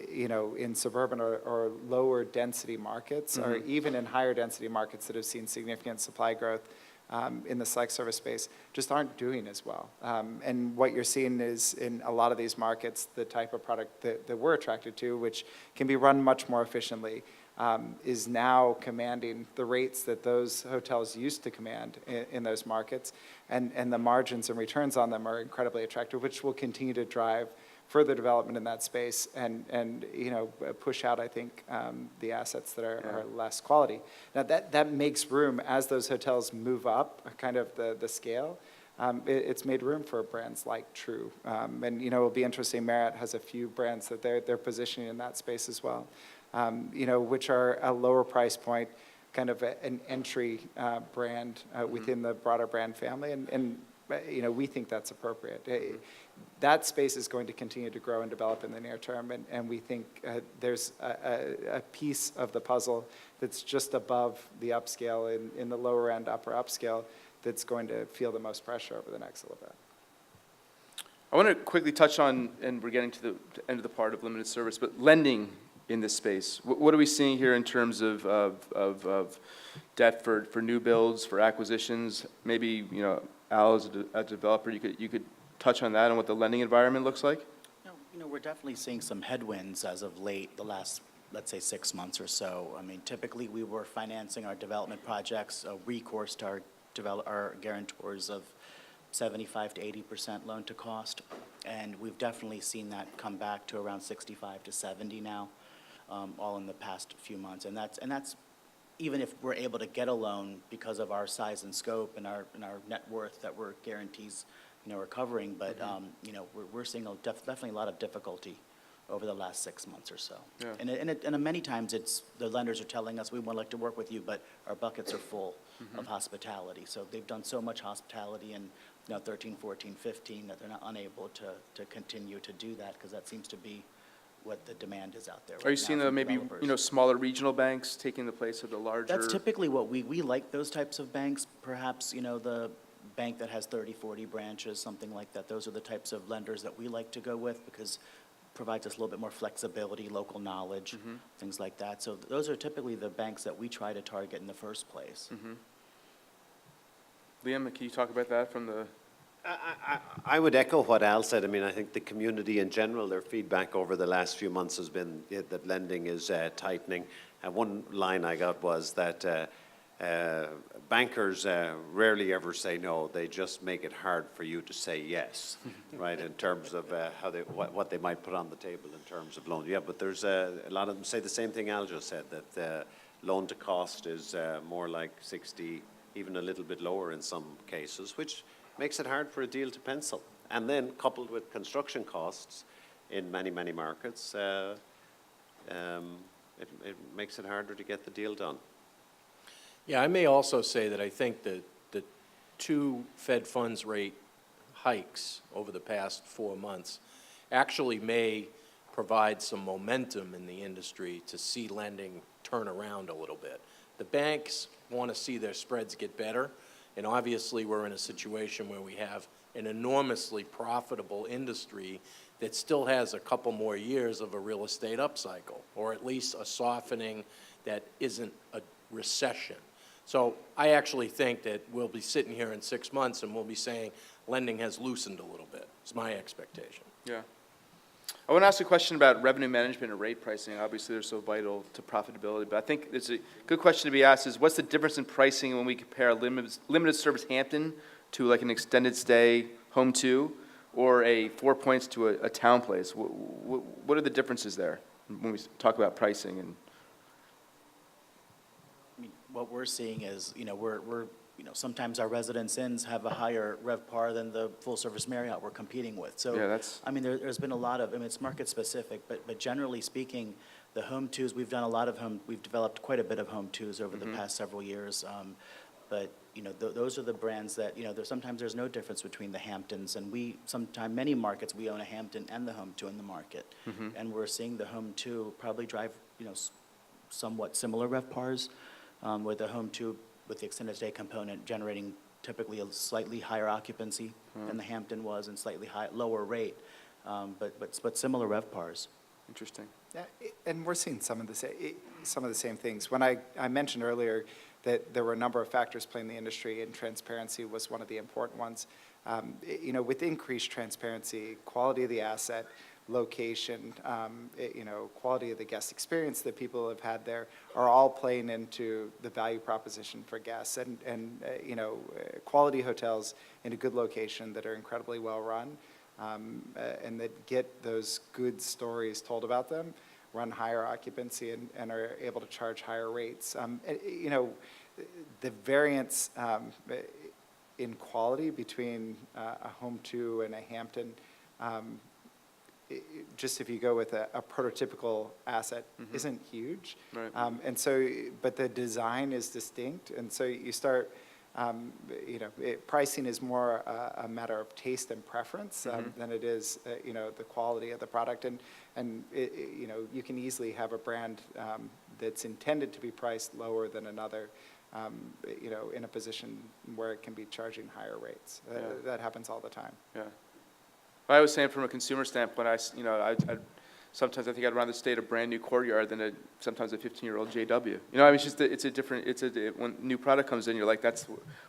you know, in suburban or lower density markets, or even in higher density markets that have seen significant supply growth, in the select service space, just aren't doing as well. And what you're seeing is in a lot of these markets, the type of product that we're attracted to, which can be run much more efficiently, is now commanding the rates that those hotels used to command in those markets. And the margins and returns on them are incredibly attractive, which will continue to drive further development in that space and you know, push out, I think, the assets that are less quality. Now, that makes room as those hotels move up, kind of the scale. It's made room for brands like True. And, you know, it'll be interesting, Marriott has a few brands that they're positioning in that space as well, you know, which are a lower price point, kind of an entry brand within the broader brand family. And you know, we think that's appropriate. That space is going to continue to grow and develop in the near term, and we think there's a piece of the puzzle that's just above the upscale in the lower end, upper upscale, that's going to feel the most pressure over the next little bit. I want to quickly touch on, and we're getting to the end of the part of limited service, but lending in this space. What are we seeing here in terms of debt for new builds, for acquisitions? Maybe, you know, Al, as a developer, you could touch on that and what the lending environment looks like? You know, we're definitely seeing some headwinds as of late, the last, let's say, 6 months or so. I mean, typically we were financing our development projects, recourse to our guarantors of 75 to 80% loan to cost, and we've definitely seen that come back to around 65 to 70 now, all in the past few months. And that's even if we're able to get a loan because of our size and scope and our net worth that we're guarantees, you know, are covering. But you know, we're seeing definitely a lot of difficulty over the last 6 months or so. Yeah. And many times it's the lenders are telling us we would like to work with you, but our buckets are full of hospitality. So they've done so much hospitality in, you know, 13, 14, 15 that they're not unable to continue to do that, because that seems to be what the demand is out there. Are you seeing maybe, you know, smaller regional banks taking the place of the larger? That's typically what we like, those types of banks. Perhaps, you know, the bank that has 30, 40 branches, something like that. Those are the types of lenders that we like to go with, because it provides us a little bit more flexibility, local knowledge, things like that. So those are typically the banks that we try to target in the first place. Liam, can you talk about that from the? I would echo what Al said. I mean, I think the community in general, their feedback over the last few months has been that lending is tightening. One line I got was that bankers rarely ever say no. They just make it hard for you to say yes, right, in terms of what they might put on the table in terms of loans. Yeah, but there's a lot of them say the same thing Al just said, that loan to cost is more like 60, even a little bit lower in some cases, which makes it hard for a deal to pencil. And then coupled with construction costs in many, many markets, it makes it harder to get the deal done. Yeah, I may also say that I think that the 2 Fed funds rate hikes over the past 4 months actually may provide some momentum in the industry to see lending turn around a little bit. The banks want to see their spreads get better, and obviously we're in a situation where we have an enormously profitable industry that still has a couple more years of a real estate upcycle, or at least a softening that isn't a recession. So I actually think that we'll be sitting here in 6 months and we'll be saying lending has loosened a little bit. It's my expectation. Yeah. I want to ask a question about revenue management and rate pricing. Obviously, they're so vital to profitability, but I think it's a good question to be asked is what's the difference in pricing when we compare a limited service Hampton to like an extended stay home to, or a 4 Points to a town place? What are the differences there when we talk about pricing? And I mean, what we're seeing is, sometimes our Residence Inns have a higher RevPAR than the full-service Marriott we're competing with. So, yeah, that's. I mean, there's been a lot of, it's market-specific, but generally speaking, the home twos, we've developed quite a bit of home twos over the past several years. But, those are the brands that, sometimes there's no difference between the Hamptons, and many markets, we own a Hampton and the home two in the market. And we're seeing the home two probably drive, somewhat similar RevPARs, with the home two with the extended stay component generating typically a slightly higher occupancy than the Hampton was and slightly lower rate, but similar RevPARs. Interesting. Yeah, and we're seeing some of the same things. When I mentioned earlier that there were a number of factors playing the industry, and transparency was one of the important ones. With increased transparency, quality of the asset, location, quality of the guest experience that people have had there are all playing into the value proposition for guests. And quality hotels in a good location that are incredibly well run, and that get those good stories told about them, run higher occupancy and are able to charge higher rates. The variance in quality between a home two and a Hampton, just if you go with a prototypical asset, isn't huge. Right. And so, but the design is distinct, and so you start, pricing is more a matter of taste and preference than it is, the quality of the product. And you can easily have a brand that's intended to be priced lower than another, in a position where it can be charging higher rates. That happens all the time. Yeah. I was saying from a consumer standpoint, sometimes I think I'd rather stay at a brand new Courtyard than sometimes a 15-year-old JW. When new product comes in, you're like, that's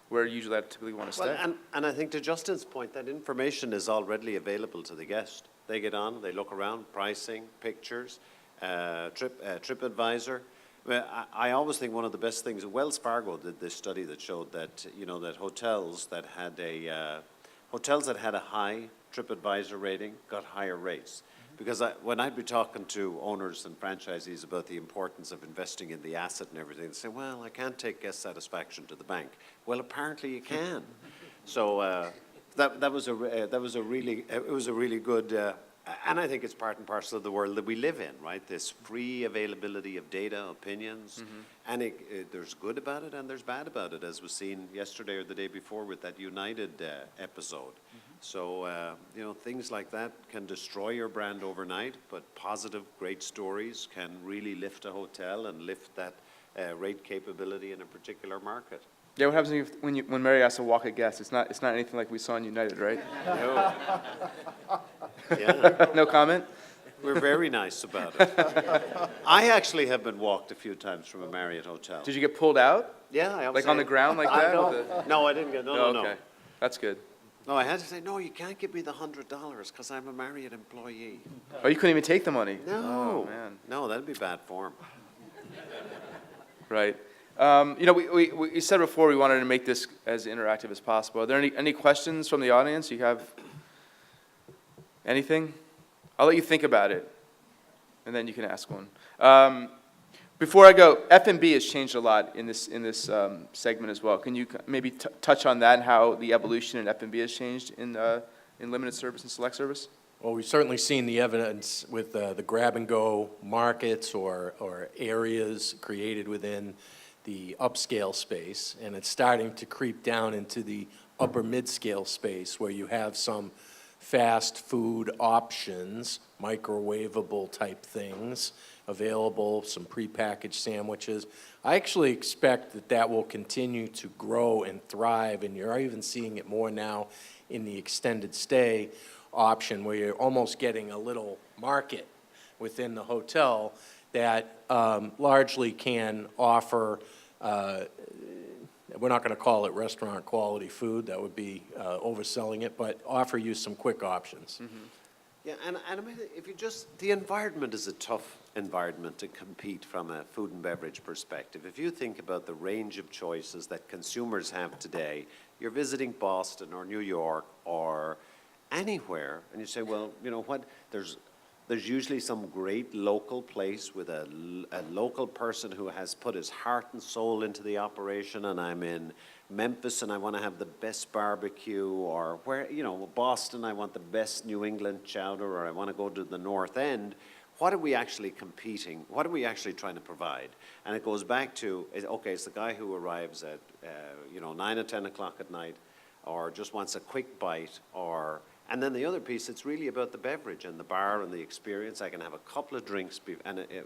where usually I typically want to stay. Well, and I think to Justin's point, that information is all readily available to the guest. They get on, they look around, pricing, pictures, TripAdvisor. I always think one of the best things, Wells Fargo did this study that showed that, that hotels that had a high TripAdvisor rating got higher rates. Because when I'd be talking to owners and franchisees about the importance of investing in the asset and everything, they say, well, I can't take guest satisfaction to the bank. Well, apparently you can. So that was a really good, and I think it's part and parcel of the world that we live in, right? This free availability of data, opinions, and there's good about it and there's bad about it, as was seen yesterday or the day before with that United episode. So, things like that can destroy your brand overnight, but positive, great stories can really lift a hotel and lift that rate capability in a particular market. Yeah, what happens when Mary has to walk a guest? It's not anything like we saw in United, right? No. Yeah. No comment? We're very nice about it. I actually have been walked a few times from a Marriott hotel. Did you get pulled out? Yeah, I Like on the ground like that? with the- No, I didn't get, Oh, no. okay. That's good. No, I had to say, no, you can't give me the $100 because I'm a Marriott employee. Oh, you couldn't even take the money? No. Oh, man. No, that'd be bad form. Right. You know, we said before we wanted to make this as interactive as possible. Are there any questions from the audience? You have anything? I'll let you think about it, and then you can ask one. Before I go, F&B has changed a lot in this segment as well. Can you maybe touch on that and how the evolution in F&B has changed in limited service and select service? Well, we've certainly seen the evidence with the grab-and-go markets or areas created within the upscale space, and it's starting to creep down into the upper mid-scale space where you have some fast food options, microwavable type things available, some prepackaged sandwiches. I actually expect that that will continue to grow and thrive, and you're even seeing it more now in the extended stay option where you're almost getting a little market within the hotel that largely can offer, we're not going to call it restaurant quality food, that would be overselling it, but offer you some quick options. Mm-hmm. Yeah, and I mean, if you just, the environment is a tough environment to compete from a food and beverage perspective. If you think about the range of choices that consumers have today, you're visiting Boston or New York or anywhere, and you say, well, you know what, there's usually some great local place with a local person who has put his heart and soul into the operation, and I'm in Memphis and I want to have the best barbecue, or where, you know, Boston, I want the best New England chowder, or I want to go to the North End. What are we actually competing? What are we actually trying to provide? And it goes back to, okay, it's the guy who arrives at, 9 or 10 o'clock at night, or just wants a quick bite, and then the other piece, it's really about the beverage and the bar and the experience. I can have a couple of drinks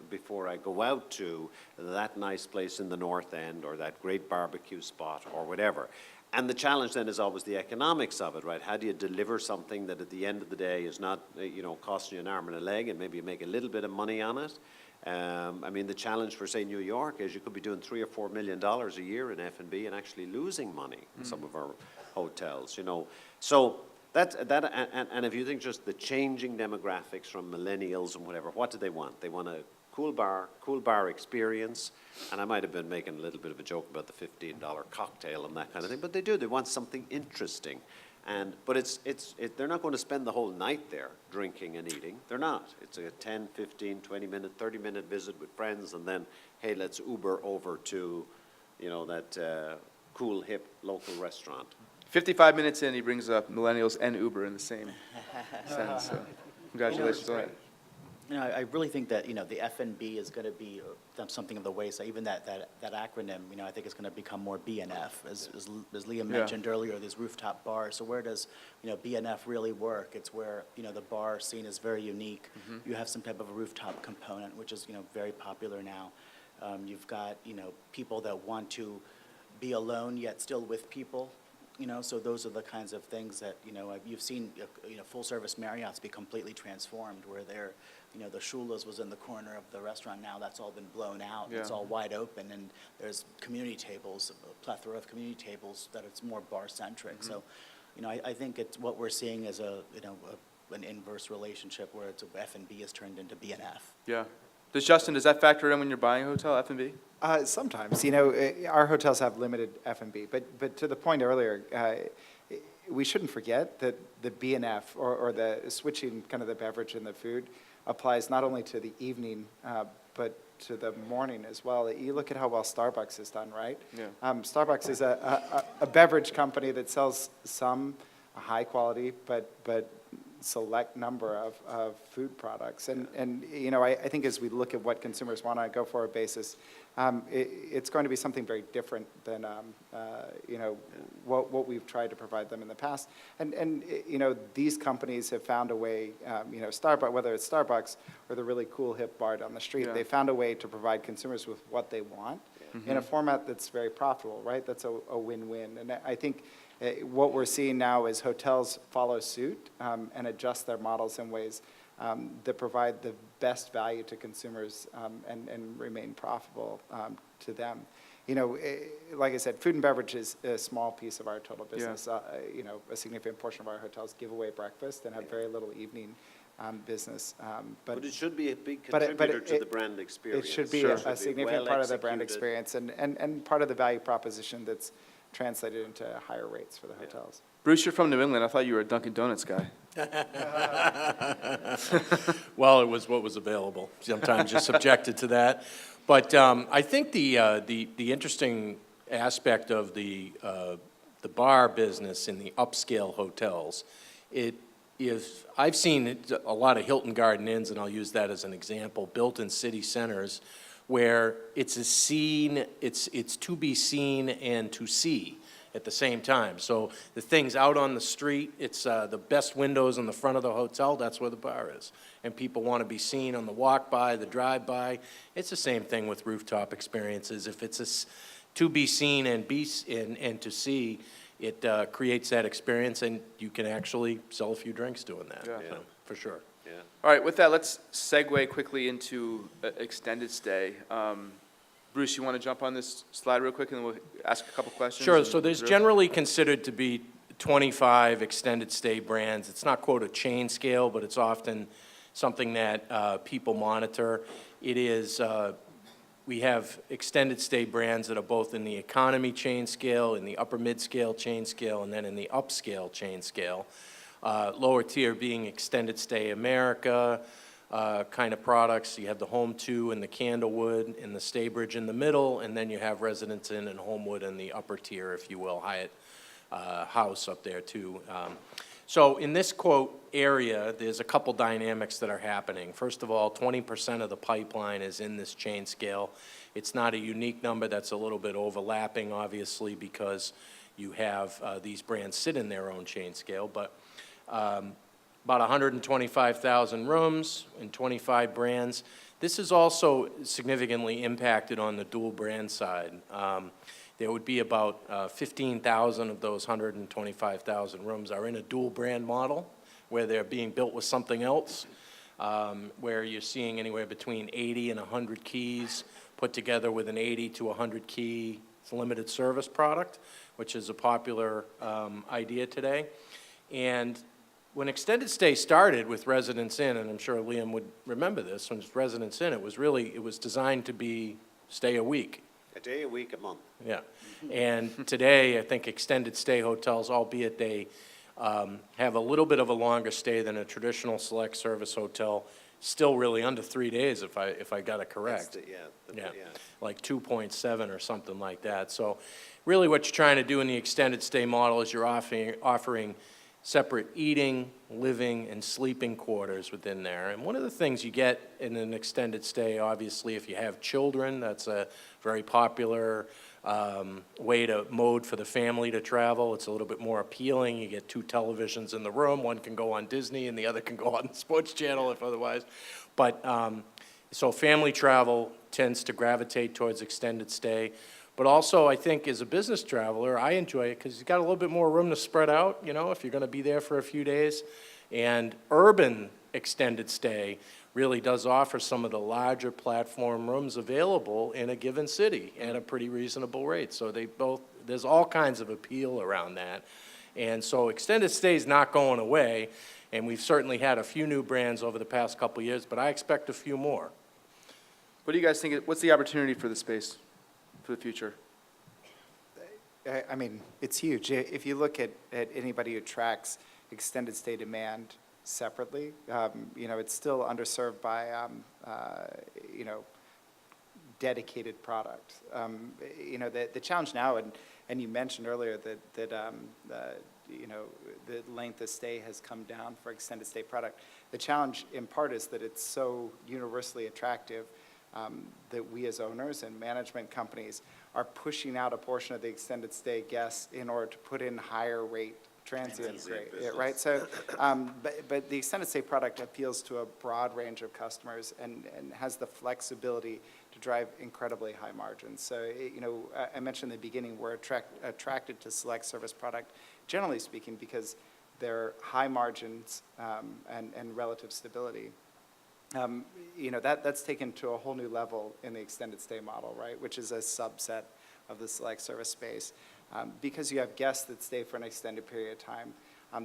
before I go out to that nice place in the North End or that great barbecue spot or whatever. And the challenge then is always the economics of it, right? How do you deliver something that at the end of the day is not, costing you an arm and a leg, and maybe you make a little bit of money on it? I mean, the challenge for, say, New York is you could be doing $3 or $4 million a year in F&B and actually losing money in some of our hotels, So and if you think just the changing demographics from millennials and whatever, what do they want? They want a cool bar experience, and I might have been making a little bit of a joke about the $15 cocktail and that kind of thing, but they want something interesting. But they're not going to spend the whole night there drinking and eating. They're not. It's a 10, 15, 20-minute, 30-minute visit with friends, and then, hey, let's Uber over to, that cool, hip, local restaurant. 55 minutes in, he brings up millennials and Uber in the same sentence. So congratulations on that. I really think that, the F&B is going to be something of the wayside. Even that acronym, I think it's going to become more BNF. As Liam mentioned earlier, these rooftop bars. So where does, BNF really work? It's where, the bar scene is very unique. Mm-hmm. You have some type of a rooftop component, which is, very popular now. You've got, people that want to be alone yet still with people. So those are the kinds of things that, you've seen, full-service Marriotts be completely transformed, where they're, the Shula's was in the corner of the restaurant. Now that's all been blown out. Yeah. It's all wide open, and there's community tables, a plethora of community tables that it's more bar-centric. Mm-hmm. So, I think it's what we're seeing is an inverse relationship where it's F&B is turned into BNF. Yeah. Does that factor in when you're buying a hotel, F&B? Sometimes, our hotels have limited F&B, but to the point earlier, we shouldn't forget that the B&F or the switching kind of the beverage and the food applies not only to the evening, but to the morning as well. You look at how well Starbucks has done, right? Yeah. Starbucks is a beverage company that sells some high quality, but select number of food products. And I think as we look at what consumers want on a go-forward basis, it's going to be something very different than, what we've tried to provide them in the past. And these companies have found a way, Starbucks, whether it's Starbucks or the really cool hip bar down the street, they found a way to provide consumers with what they want in a format that's very profitable, right? That's a win-win. And I think what we're seeing now is hotels follow suit and adjust their models in ways that provide the best value to consumers and remain profitable to them. You know, like I said, food and beverage is a small piece of our total business. You know, a significant portion of our hotels give away breakfast and have very little evening business. But it should be a big but contributor to the brand experience. It should be a significant part of the brand experience and part of the value proposition that's translated into higher rates for the hotels. Bruce, you're from New England. I thought you were a Dunkin' Donuts guy. Well, it was what was available. Sometimes you're subjected to that. But I think the interesting aspect of the bar business in the upscale hotels, I've seen a lot of Hilton Garden Inns, and I'll use that as an example, built in city centers, where it's to be seen and to see at the same time. So the thing's out on the street, it's the best windows in the front of the hotel, that's where the bar is. And people want to be seen on the walk by, the drive by. It's the same thing with rooftop experiences. If it's to be seen and to see, it creates that experience, and you can actually sell a few drinks doing that, Yeah. so, for sure. Yeah. All right, with that, let's segue quickly into extended stay. Bruce, you want to jump on this slide real quick, and then we'll ask a couple questions? Sure, so there's generally considered to be 25 extended stay brands. It's not, quote, a chain scale, but it's often something that people monitor. It is, we have extended stay brands that are both in the economy chain scale, in the upper mid-scale chain scale, and then in the upscale chain scale. Lower tier being extended stay America kind of products. You have the Home 2 and the Candlewood and the Staybridge in the middle, and then you have Residence Inn and Homewood in the upper tier, if you will, Hyatt House up there too. So in this quote area, there's a couple dynamics that are happening. First of all, 20% of the pipeline is in this chain scale. It's not a unique number. That's a little bit overlapping, obviously, because you have these brands sit in their own chain scale, but about 125,000 rooms and 25 brands. This is also significantly impacted on the dual brand side. There would be about 15,000 of those 125,000 rooms are in a dual brand model, where they're being built with something else, where you're seeing anywhere between 80 and 100 keys put together with an 80 to 100 key limited service product, which is a popular idea today. And when extended stay started with Residence Inn, and I'm sure Liam would remember this, when it's Residence Inn, it was designed to be stay a week. A day, a week, a month. Yeah. And today, I think extended stay hotels, albeit they have a little bit of a longer stay than a traditional select service hotel, still really under 3 days, if I got it correct. Yeah. Like 2.7 or something like that. So really what you're trying to do in the extended stay model is you're offering separate eating, living, and sleeping quarters within there. And one of the things you get in an extended stay, obviously, if you have children, that's a very popular mode for the family to travel. It's a little bit more appealing. You get 2 televisions in the room. One can go on Disney and the other can go on the sports channel if otherwise. But so family travel tends to gravitate towards extended stay. But also, I think, as a business traveler, I enjoy it because you've got a little bit more room to spread out, you know, if you're going to be there for a few days. And urban extended stay really does offer some of the larger platform rooms available in a given city at a pretty reasonable rate. So there's all kinds of appeal around that. And so extended stay is not going away, and we've certainly had a few new brands over the past couple of years, but I expect a few more. What do you guys think? What's the opportunity for the space for the future? I mean, it's huge. If you look at anybody who tracks extended stay demand separately, you know, it's still underserved by, you know, dedicated product. You know, the challenge now, and you mentioned earlier that you know, the length of stay has come down for extended stay product. The challenge in part is that it's so universally attractive that we as owners and management companies are pushing out a portion of the extended stay guests in order to put in higher rate transient rate, right? So, but the extended stay product appeals to a broad range of customers and has the flexibility to drive incredibly high margins. So, you know, I mentioned in the beginning we're attracted to select service product, generally speaking, because their high margins and relative stability. That's taken to a whole new level in the extended stay model, right, which is a subset of the select service space. Because you have guests that stay for an extended period of time,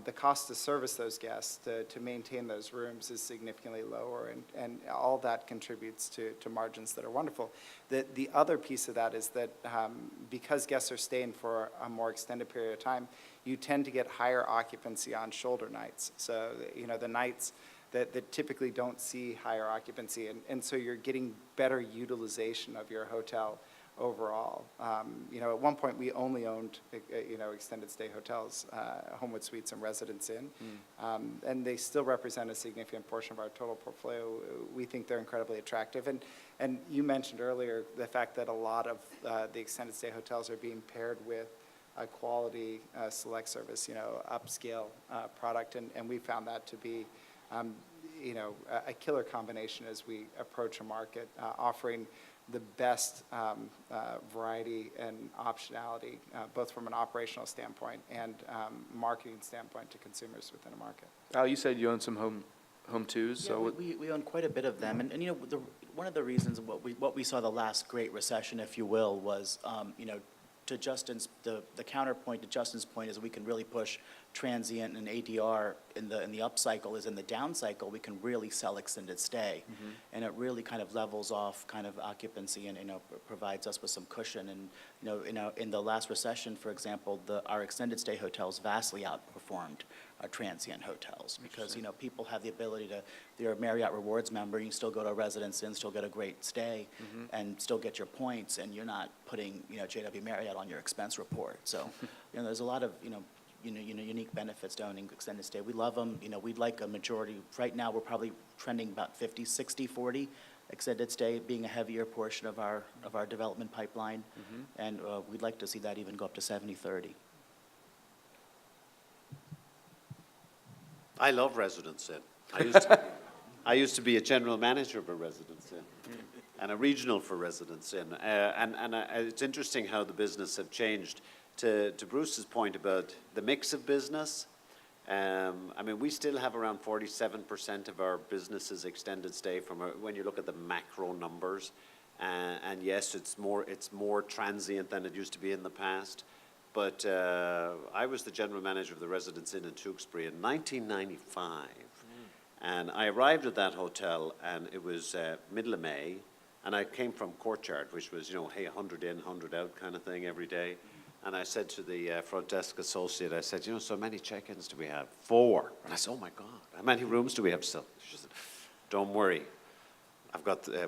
the cost to service those guests, to maintain those rooms is significantly lower, and all that contributes to margins that are wonderful. The other piece of that is that because guests are staying for a more extended period of time, you tend to get higher occupancy on shoulder nights. So, the nights that typically don't see higher occupancy, and so you're getting better utilization of your hotel overall. At one point, we only owned, extended stay hotels, Homewood Suites and Residence Inn, and they still represent a significant portion of our total portfolio. We think they're incredibly attractive. And you mentioned earlier the fact that a lot of the extended stay hotels are being paired with a quality select service, upscale product, and we found that to be a killer combination as we approach a market, offering the best variety and optionality, both from an operational standpoint and marketing standpoint to consumers within a market. Al, you said you own some home twos, Yeah, so we own quite a bit of them, and one of the reasons what we saw the last Great Recession, if you will, was to Justin's the counterpoint to Justin's point is we can really push transient and ADR in the up cycle. Is in the down cycle we can really sell extended stay, and it really kind of levels off kind of occupancy and provides us with some cushion. And in the last recession, for example, our extended stay hotels vastly outperformed our transient hotels because people have the ability to. You're a Marriott Rewards member, you still go to a Residence Inn, still get a great stay, and still get your points, and you're not putting JW Marriott on your expense report. So there's a lot of unique benefits to owning extended stay. We love them. We'd like a majority. Right now, we're probably trending about 50, 60, 40. Extended stay being a heavier portion of our development pipeline, and we'd like to see that even go up to 70, 30. I love Residence Inn. I used to be a general manager of a Residence Inn and a regional for Residence Inn. It's interesting how the business have changed. To Bruce's point about the mix of business, we still have around 47% of our business is extended stay when you look at the macro numbers. And yes, it's more transient than it used to be in the past. But I was the general manager of the Residence Inn in Tewkesbury in 1995. And I arrived at that hotel, and it was middle of May, and I came from Courtyard, which was, hey, 100 in, 100 out kind of thing every day. And I said to the front desk associate, I said, so many check-ins do we have? 4. And I said, oh my God, how many rooms do we have still? She said, don't worry.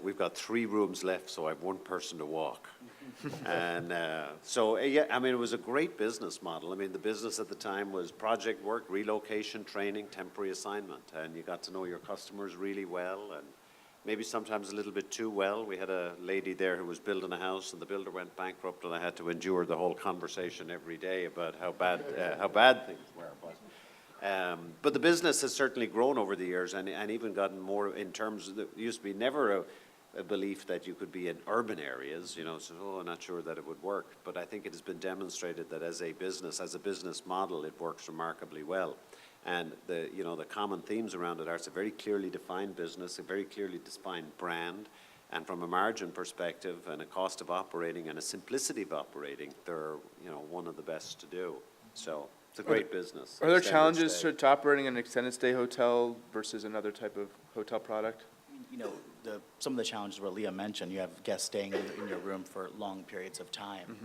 We've got 3 rooms left, so I have 1 person to walk. And it was a great business model. The business at the time was project work, relocation, training, temporary assignment. And you got to know your customers really well, and maybe sometimes a little bit too well. We had a lady there who was building a house, and the builder went bankrupt, and I had to endure the whole conversation every day about how bad things were. But the business has certainly grown over the years, and even gotten more in terms of, it used to be never a belief that you could be in urban areas, so I'm not sure that it would work. But I think it has been demonstrated that as a business model, it works remarkably well. And the common themes around it are it's a very clearly defined business, a very clearly defined brand, and from a margin perspective and a cost of operating and a simplicity of operating, they're one of the best to do. So it's a great business. Are there challenges to operating an extended stay hotel versus another type of hotel product? Some of the challenges where Leah mentioned, you have guests staying in your room for long periods of time,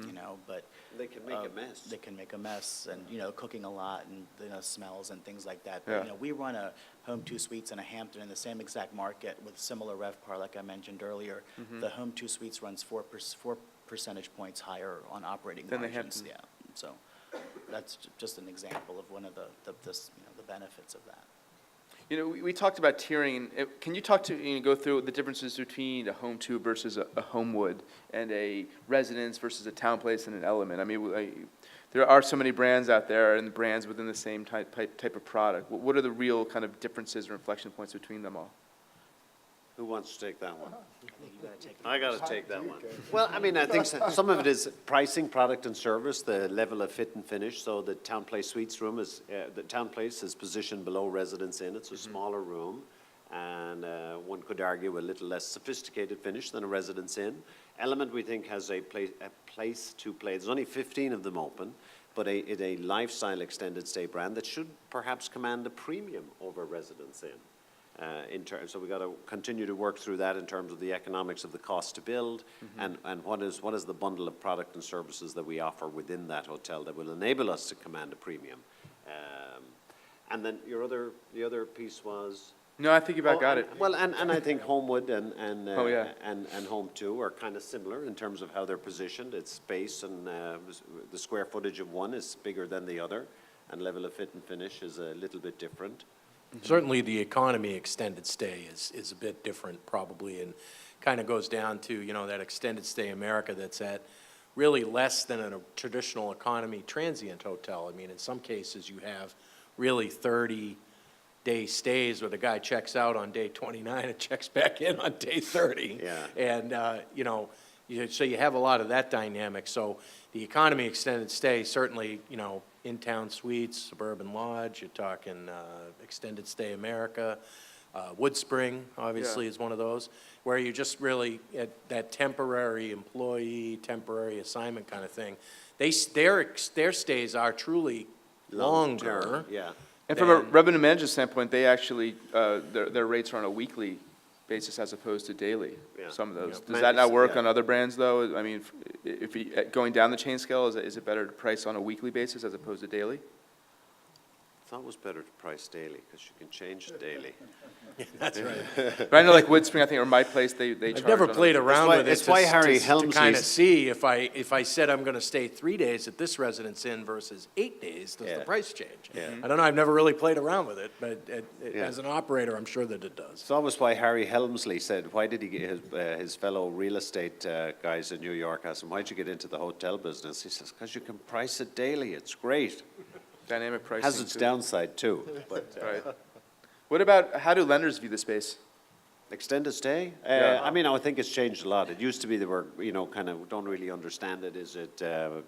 but they can make a mess. They can make a mess, and cooking a lot, and smells and things like that. Yeah. But we run a Home 2 Suites in a Hampton in the same exact market with similar RevPAR, like I mentioned earlier. The Home 2 Suites runs 4 percentage points higher on operating Than the margins. Hampton. Yeah, so that's just an example of one of the benefits of that. We talked about tiering. Can you go through the differences between a Home 2 versus a Homewood, and a Residence versus a Town Place and an Element? There are so many brands out there, and brands within the same type of product. What are the real kind of differences or inflection points between them all? Who wants to take that one? You gotta take it. I got to take that one. Well, I mean, I think some of it is pricing, product and service, the level of fit and finish. So the Town Place Suites room is, the Town Place is positioned below Residence Inn. It's a smaller room, and one could argue a little less sophisticated finish than a Residence Inn. Element, we think, has a place to play. There's only 15 of them open, but a lifestyle extended stay brand that should perhaps command a premium over Residence Inn. So we got to continue to work through that in terms of the economics of the cost to build, and what is the bundle of product and services that we offer within that hotel that will enable us to command a premium. And then the other piece was. No, I think you about got it. Well, and I think Homewood and Oh, yeah. and Home 2 are kind of similar in terms of how they're positioned. It's space, and the square footage of one is bigger than the other, and level of fit and finish is a little bit different. Certainly, the economy extended stay is a bit different probably, and kind of goes down to, you know, that extended stay America that's at really less than a traditional economy transient hotel. I mean, in some cases, you have really 30-day stays where the guy checks out on day 29 and checks back in on day 30. Yeah. And, you know, so you have a lot of that dynamic. So the economy extended stay, certainly, you know, in-town suites, suburban lodge, you're talking extended stay America. Woodspring, obviously, is one of those, where you just really, at that temporary employee, temporary assignment kind of thing, their stays are truly longer. Yeah. And from a revenue management standpoint, they actually, their rates are on a weekly basis as opposed to daily, Yeah. some of those. Yeah. Does that not work Yeah. on other brands, though? I mean, if you, going down the chain scale, is it better to price on a weekly basis as opposed to daily? It's always better to price daily because you can change it daily. That's right. But I know like Woodspring, I think, or My Place, they charge. I've never on a- played around why- with it it's why Harry to kind Helmsley's- of see if I said I'm going to stay 3 days at this Residence Inn versus 8 days, does Yeah. the price change? Yeah. I don't know, I've never really played around with it, but Yeah. as an operator, I'm sure that it does. It's always why Harry Helmsley said, why did he get his fellow real estate guys in New York asked him, why'd you get into the hotel business? He says, because you can price it daily. It's great. Dynamic pricing. Has its too. downside too, but Right. What about, how do lenders view the space? extended stay? Yeah. I mean, I think it's changed a lot. It used to be they were, you know, kind of don't really understand it. Is it,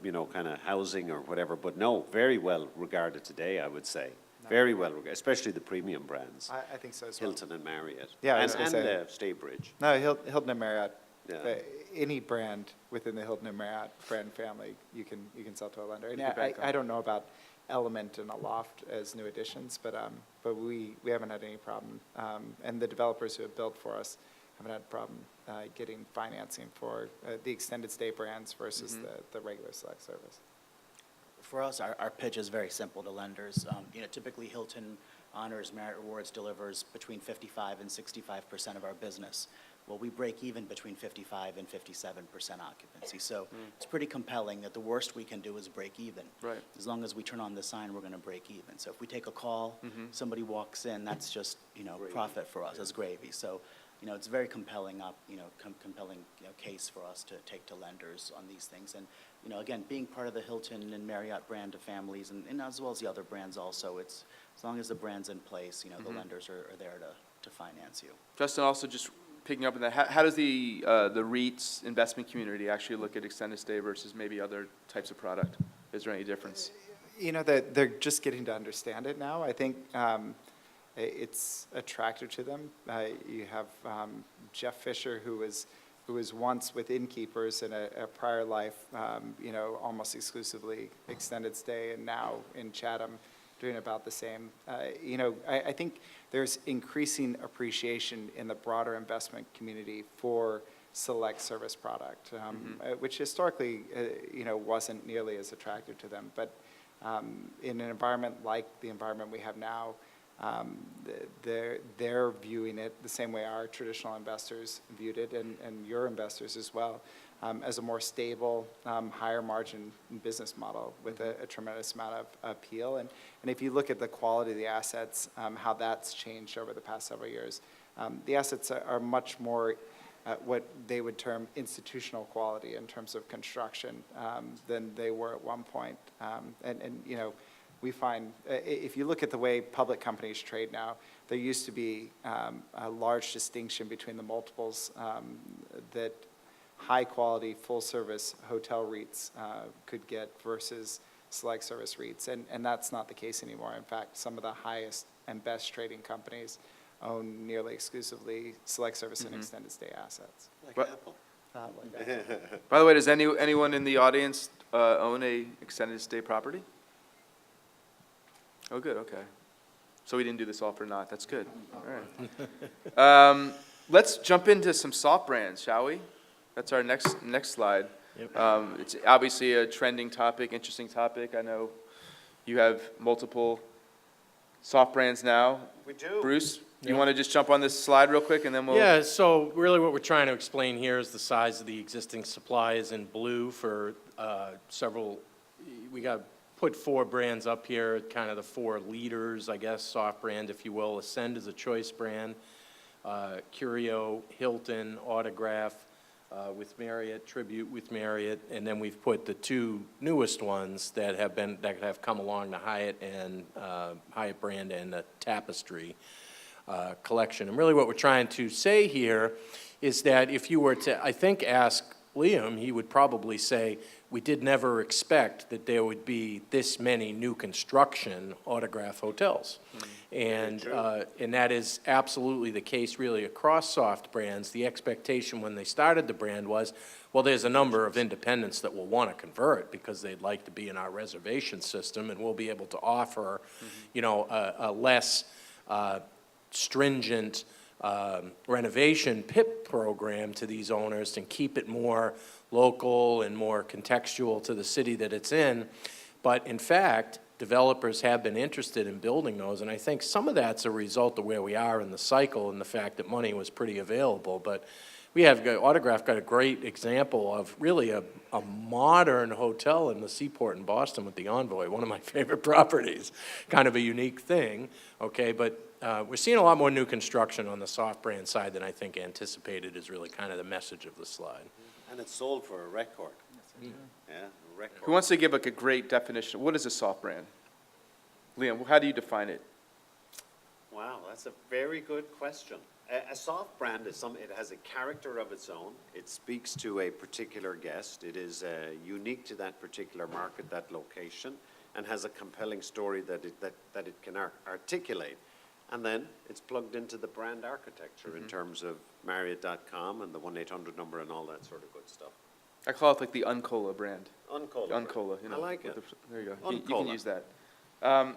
you know, kind of housing or whatever? But no, very well regarded today, I would say. Very well regarded, especially the premium brands, I think so as well. Hilton and Marriott. Yeah, I and was gonna say. Staybridge. No, Hilton and Marriott, Yeah. any brand within the Hilton and Marriott brand family, you can sell to a lender. And You can bank on I it. don't know about Element and Aloft as new additions, but we haven't had any problem. And the developers who have built for us haven't had a problem getting financing for the extended stay brands versus the regular select service. For us, our pitch is very simple to lenders. You know, typically Hilton Honors, Marriott Rewards delivers between 55 and 65% of our business. Well, we break even between 55 and 57% occupancy. So it's pretty compelling that the worst we can do is break even. Right. As long as we turn on the sign, we're going to break even. So if we take a call, somebody walks in, that's just, you know, profit for us as gravy. So, you know, it's very compelling, compelling case for us to take to lenders on these things. And, you know, again, being part of the Hilton and Marriott brand of families, and as well as the other brands also, it's, as long as the brand's in place, you know, the lenders are there to finance you. Justin, also just picking up on that, how does the REITs investment community actually look at extended stay versus maybe other types of product? Is there any difference? You know, that they're just getting to understand it now. I think it's attractive to them. You have Jeff Fisher, who was once with innkeepers in a prior life, you know, almost exclusively extended stay, and now in Chatham doing about the same. You know, I think there's increasing appreciation in the broader investment community for select service product, which historically, you know, wasn't nearly as attractive to them. But in an environment like the environment we have now, they're viewing it the same way our traditional investors viewed it, and your investors as well, as a more stable, higher margin business model with a tremendous amount of appeal. And if you look at the quality of the assets, how that's changed over the past several years, the assets are much more what they would term institutional quality in terms of construction than they were at one point. And you know, we find, if you look at the way public companies trade now, there used to be a large distinction between the multiples that high-quality, full-service hotel REITs could get versus select service REITs, and that's not the case anymore. In fact, some of the highest and best trading companies own nearly exclusively select service and extended stay assets. Like But- Apple. By the way, does anyone in the audience own a extended stay property? Oh, good, okay. So we didn't do this all for naught, that's good, all right. Let's jump into some soft brands, shall we? That's our next slide. It's obviously a trending topic, interesting topic. I know you have multiple soft brands now. We do. Bruce, you want to just jump on this slide real quick, and then we'll... Yeah, so really what we're trying to explain here is the size of the existing supply is in blue for several, we got put 4 brands up here, kind of the 4 leaders, I guess, soft brand, if you will. Ascend is a choice brand, Curio, Hilton, Autograph with Marriott, Tribute with Marriott, and then we've put the 2 newest ones that have come along, the Hyatt and Hyatt brand and the Tapestry collection. And really what we're trying to say here is that if you were to, I think, ask Liam, he would probably say, we did never expect that there would be this many new construction Autograph hotels. And that is absolutely the case really across soft brands. The expectation when they started the brand was, well, there's a number of independents that will want to convert because they'd like to be in our reservation system, and we'll be able to offer, you know, a less stringent renovation PIP program to these owners and keep it more local and more contextual to the city that it's in. But in fact, developers have been interested in building those, and I think some of that's a result of where we are in the cycle and the fact that money was pretty available. But we have, Autograph got a great example of really a modern hotel in the Seaport in Boston with the Envoy, one of my favorite properties. Kind of a unique thing, okay, but we're seeing a lot more new construction on the soft brand side than I think anticipated is really kind of the message of the slide. And it's sold for a record. Yeah, a record. Who wants to give like a great definition? What is a soft brand? Liam, how do you define it? Wow, that's a very good question. A soft brand is it has a character of its own. It speaks to a particular guest. It is unique to that particular market, that location, and has a compelling story that it can articulate. And then it's plugged into the brand architecture in terms of Marriott.com and the 1-800 number and all that sort of good stuff. I call it like the Uncola brand. Uncola. Uncola, you know. I like it. There you go. You can Uncola. use that.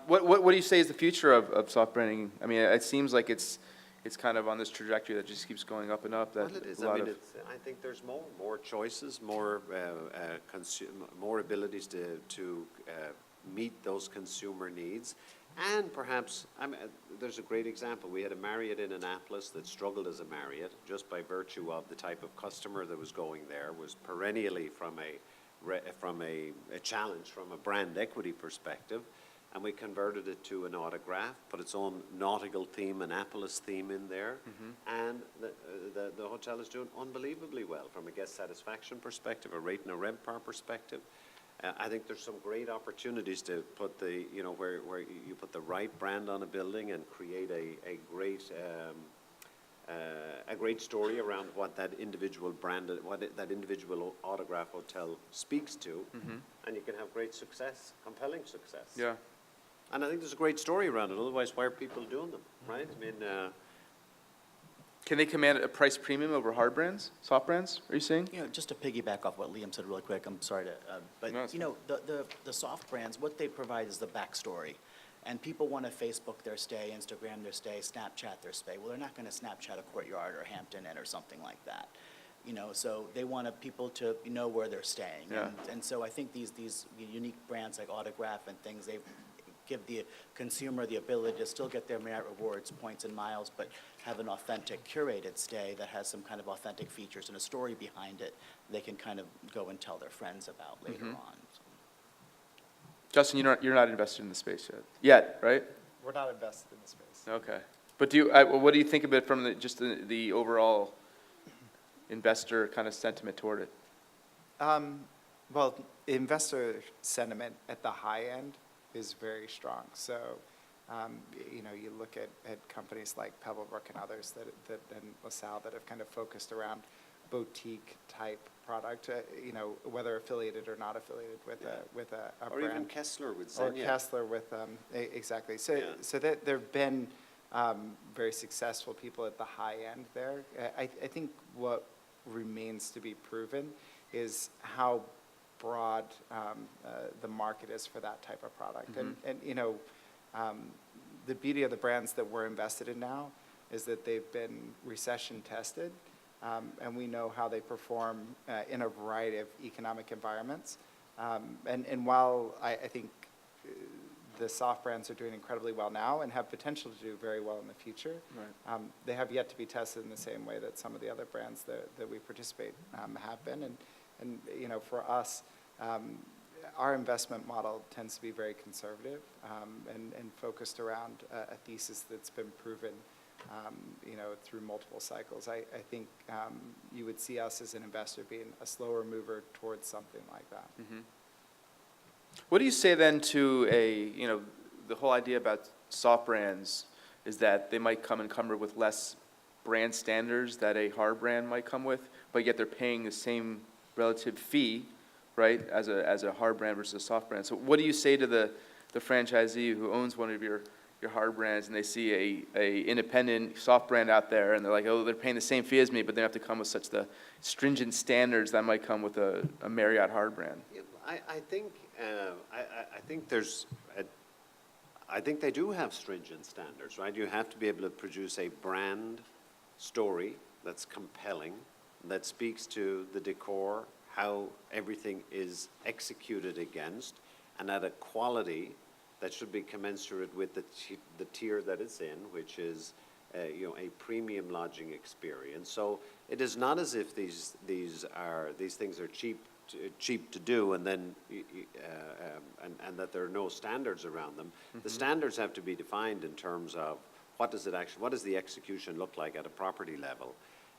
What do you say is the future of soft branding? I mean, it seems like it's kind of on this trajectory that just keeps going up and up. That Well, it is. a lot I mean, of- I think there's more choices, more more abilities to meet those consumer needs, and perhaps there's a great example. We had a Marriott in Annapolis that struggled as a Marriott just by virtue of the type of customer that was going there, was perennially from a challenge from a brand equity perspective. And we converted it to an Autograph, put its own nautical theme, Annapolis theme in there. And the hotel is doing unbelievably well from a guest satisfaction perspective, a rate and a RevPAR perspective. I think there's some great opportunities to put where you put the right brand on a building and create a great story around what that individual brand, that individual Autograph hotel speaks to. And you can have great success, compelling success. Yeah. And I think there's a great story around it. Otherwise, why are people doing them, right? I mean, Can they command a price premium over hard brands, soft brands, are you saying? You know, just to piggyback off what Liam said really quick, I'm sorry to, No, but, it's you know, the soft brands, what they provide is the backstory. And people want to Facebook their stay, Instagram their stay, Snapchat their stay. Well, they're not going to Snapchat a Courtyard or Hampton Inn or something like that. You know, so they want people to know where they're staying. Yeah. And so I think these unique brands like Autograph and things, they give the consumer the ability to still get their Marriott rewards, points and miles, but have an authentic curated stay that has some kind of authentic features and a story behind it they can kind of go and tell their friends about later on. So. Justin, you're not invested in the space yet, right? We're not invested in the space. Okay. But what do you think of it from the overall investor kind of sentiment toward it? Well, investor sentiment at the high end is very strong. So, you know, you look at companies like Pebblebrook and others and LaSalle that have kind of focused around boutique type product, you know, whether affiliated or not affiliated with a Or brand. even Kessler with Or Xenia. Kessler with, exactly. So, Yeah. so there have been very successful people at the high end there. I think what remains to be proven is how broad the market is for that type of product. And you know, the beauty of the brands that we're invested in now is that they've been recession tested, and we know how they perform in a variety of economic environments. And while I think the soft brands are doing incredibly well now and have potential to do very well in the future, they have yet to be tested in the same way that some of the other brands that we participate have been. And you know, for us, our investment model tends to be very conservative and focused around a thesis that's been proven, you know, through multiple cycles. I think you would see us as an investor being a slower mover towards something like that. What do you say then to you know, the whole idea about soft brands is that they might come encumbered with less brand standards that a hard brand might come with, but yet they're paying the same relative fee, right, as a hard brand versus a soft brand. So what do you say to the franchisee who owns one of your hard brands and they see a independent soft brand out there and they're like, oh, they're paying the same fee as me, but they have to come with such the stringent standards that might come with a Marriott hard brand? Yeah, I think I think they do have stringent standards, right? You have to be able to produce a brand story that's compelling, that speaks to the decor, how everything is executed against, and at a quality that should be commensurate with the tier that it's in, which is you know, a premium lodging experience. So it is not as if these things are cheap to do, and then and that there are no standards around them. The standards have to be defined in terms of what does the execution look like at a property level.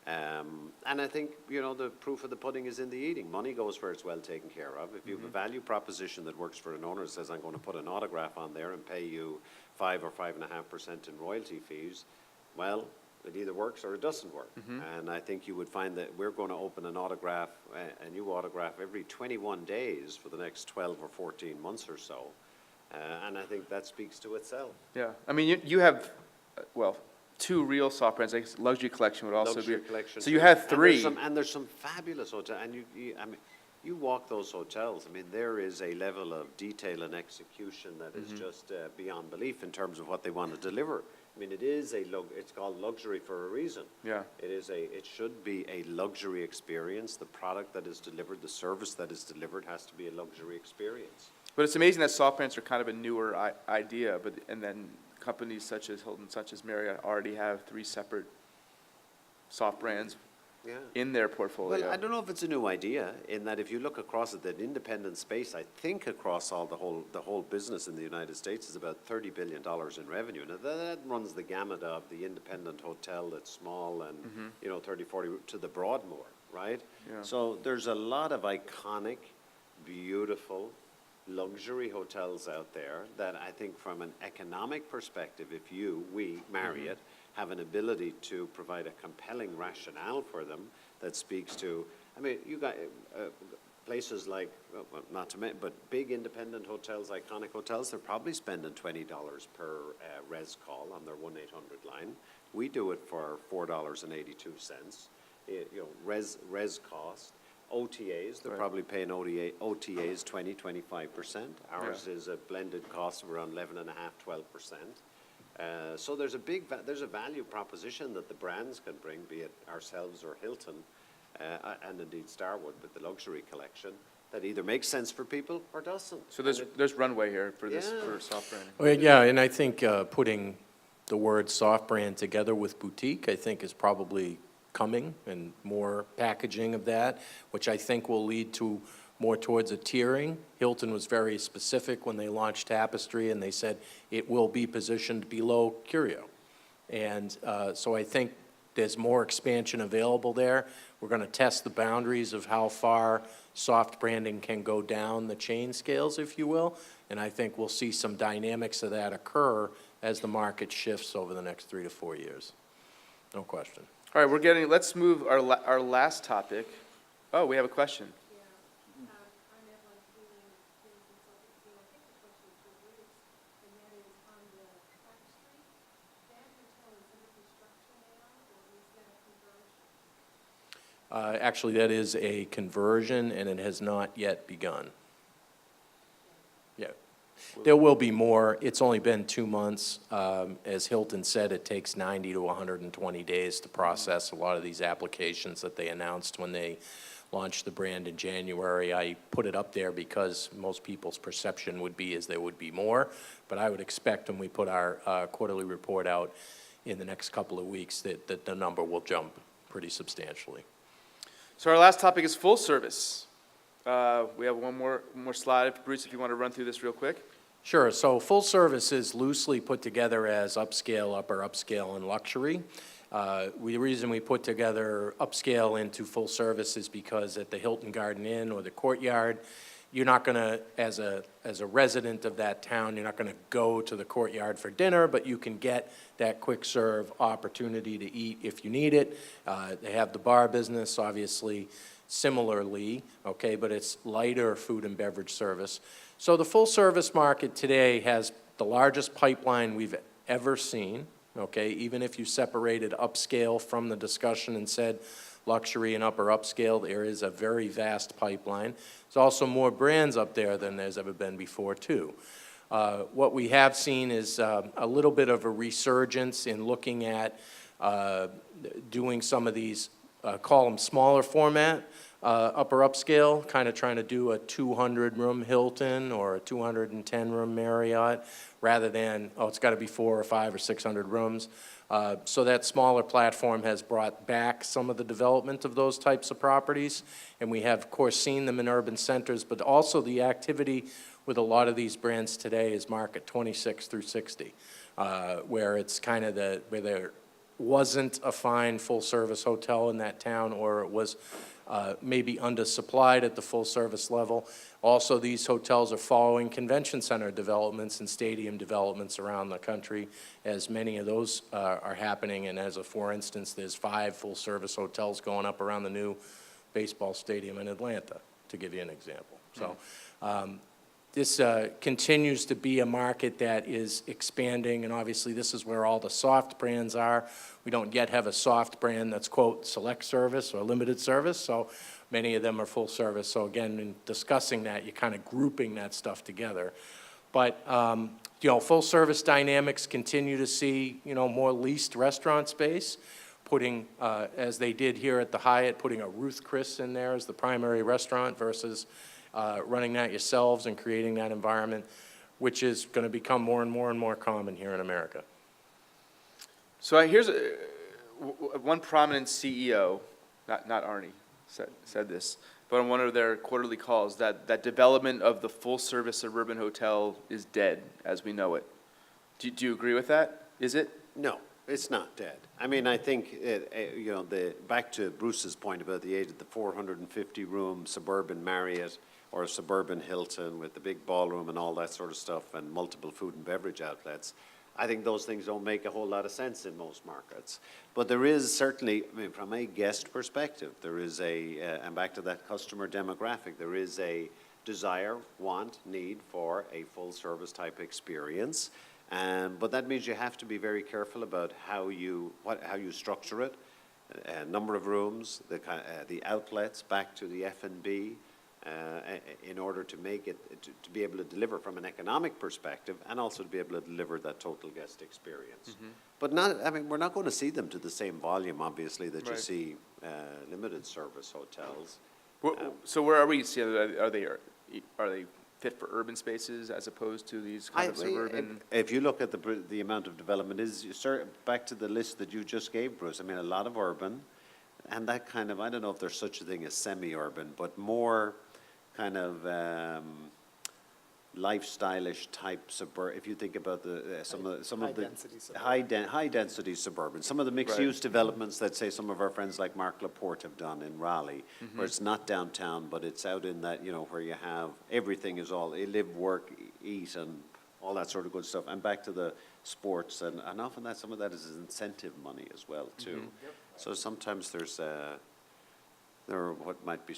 And I think, you know, the proof of the pudding is in the eating. Money goes where it's well taken care of. If you have a value proposition that works for an owner that says, I'm going to put an autograph on there and pay you 5 or 5.5% in royalty fees, well, it either works or it doesn't work. And I think you would find that we're going to open a new autograph every 21 days for the next 12 or 14 months or so. And I think that speaks to itself. Yeah, I mean, you have, well, 2 real soft brands. I guess Luxury Collection would also Luxury be. Collection So you too. have 3. And there's some fabulous hotels. And I mean, you walk those hotels. I mean, there is a level of detail and execution that is just beyond belief in terms of what they want to deliver. I mean, it's called luxury for a reason. Yeah. It should be a luxury experience. The product that is delivered, the service that is delivered has to be a luxury experience. But it's amazing that soft brands are kind of a newer idea, and then companies such as Hilton, such as Marriott, already have 3 separate soft brands in their portfolio. Well, I don't know if it's a new idea, in that if you look across at that independent space, I think across all the whole business in the United States is about $30 billion in revenue. Now that runs the gamut of the independent hotel that's small and you know, 30, 40 to the Broadmoor, right? Yeah. So there's a lot of iconic, beautiful, luxury hotels out there that I think from an economic perspective, if we, Marriott, have an ability to provide a compelling rationale for them that speaks to, I mean, you got places like, well, not to mention, but big independent hotels, iconic hotels, they're probably spending $20 per res call on their 1-800 line. We do it for $4.82. You know, res cost. OTAs, they're probably paying OTAs 20-25%. Ours is a blended cost of around 11.5-12%. So there's a value proposition that the brands can bring, be it ourselves or Hilton, and indeed Starwood with the luxury collection, that either makes sense for people or doesn't. So there's runway here for this for soft branding. Well, yeah, and I think putting the word soft brand together with boutique, I think is probably coming, and more packaging of that, which I think will lead to more towards a tiering. Hilton was very specific when they launched Tapestry, and they said it will be positioned below Curio. And so I think there's more expansion available there. We're going to test the boundaries of how far soft branding can go down the chain scales, if you will. And I think we'll see some dynamics of that occur as the market shifts over the next 3 to 4 years. No question. All right, let's move our last topic. Oh, we have a question. Actually, that is a conversion, and it has not yet begun. Yeah. There will be more. It's only been 2 months. As Hilton said, it takes 90 to 120 days to process a lot of these applications that they announced when they launched the brand in January. I put it up there because most people's perception would be is there would be more, but I would expect when we put our quarterly report out in the next couple of weeks that the number will jump pretty substantially. So our last topic is full service. We have one more slide. Bruce, if you want to run through this real quick. Sure. So full service is loosely put together as upscale, upper upscale, and luxury. The reason we put together upscale into full service is because at the Hilton Garden Inn or the Courtyard, you're not going to, as a resident of that town, you're not going to go to the Courtyard for dinner, but you can get that quick serve opportunity to eat if you need it. They have the bar business, obviously, similarly, okay, but it's lighter food and beverage service. So the full service market today has the largest pipeline we've ever seen, okay, even if you separated upscale from the discussion and said luxury and upper upscale, there is a very vast pipeline. There's also more brands up there than there's ever been before, too. What we have seen is a little bit of a resurgence in looking at doing some of these, call them smaller format, upper upscale, kind of trying to do a 200-room Hilton or a 210-room Marriott, rather than, oh, it's got to be 400 or 500 or 600 rooms. So that smaller platform has brought back some of the development of those types of properties, and we have, of course, seen them in urban centers, but also the activity with a lot of these brands today is market 26 through 60, where it's kind of where there wasn't a fine full-service hotel in that town, or it was maybe undersupplied at the full-service level. Also, these hotels are following convention center developments and stadium developments around the country, as many of those are happening. And as a for instance, there's 5 full-service hotels going up around the new baseball stadium in Atlanta, to give you an example. So this continues to be a market that is expanding, and obviously this is where all the soft brands are. We don't yet have a soft brand that's, quote, select service or limited service, so many of them are full service. So again, in discussing that, you're kind of grouping that stuff together. But, you know, full service dynamics continue to see, you know, more leased restaurant space, putting, as they did here at the Hyatt, putting a Ruth Chris in there as the primary restaurant versus running that yourselves and creating that environment, which is going to become more and more and more common here in America. So here's one prominent CEO, not Arnie, said this, but on one of their quarterly calls, that development of the full-service suburban hotel is dead as we know it. Do you agree with that? Is it? No, it's not dead. I mean, I think, you know, back to Bruce's point about the age of the 450-room suburban Marriott or a suburban Hilton with the big ballroom and all that sort of stuff and multiple food and beverage outlets, I think those things don't make a whole lot of sense in most markets. But there is certainly, I mean, from a guest perspective, there is and back to that customer demographic, there is a desire, want, need for a full-service type experience. But that means you have to be very careful about how you structure it, number of rooms, the outlets, back to the F&B, in order to make it, to be able to deliver from an economic perspective and also to be able to deliver that total guest experience. Mm-hmm. But I mean, we're not going to see them to the same volume, obviously, that you see limited service hotels. So where are we seeing, are they fit for urban spaces as opposed to these kind of suburban? If you look at the amount of development, back to the list that you just gave, Bruce, I mean, a lot of urban, and that kind of, I don't know if there's such a thing as semi-urban, but more kind of lifestyle-ish type if you think about some of the High-density suburban. high-density suburban, some of the mixed-use developments that say some of our friends like Mark Laporte have done in Raleigh, where it's not downtown, but it's out in that, where you have, everything is all, live, work, eat, and all that sort of good stuff. And back to the sports, and often some of that is incentive money as well, too. So sometimes there are what might be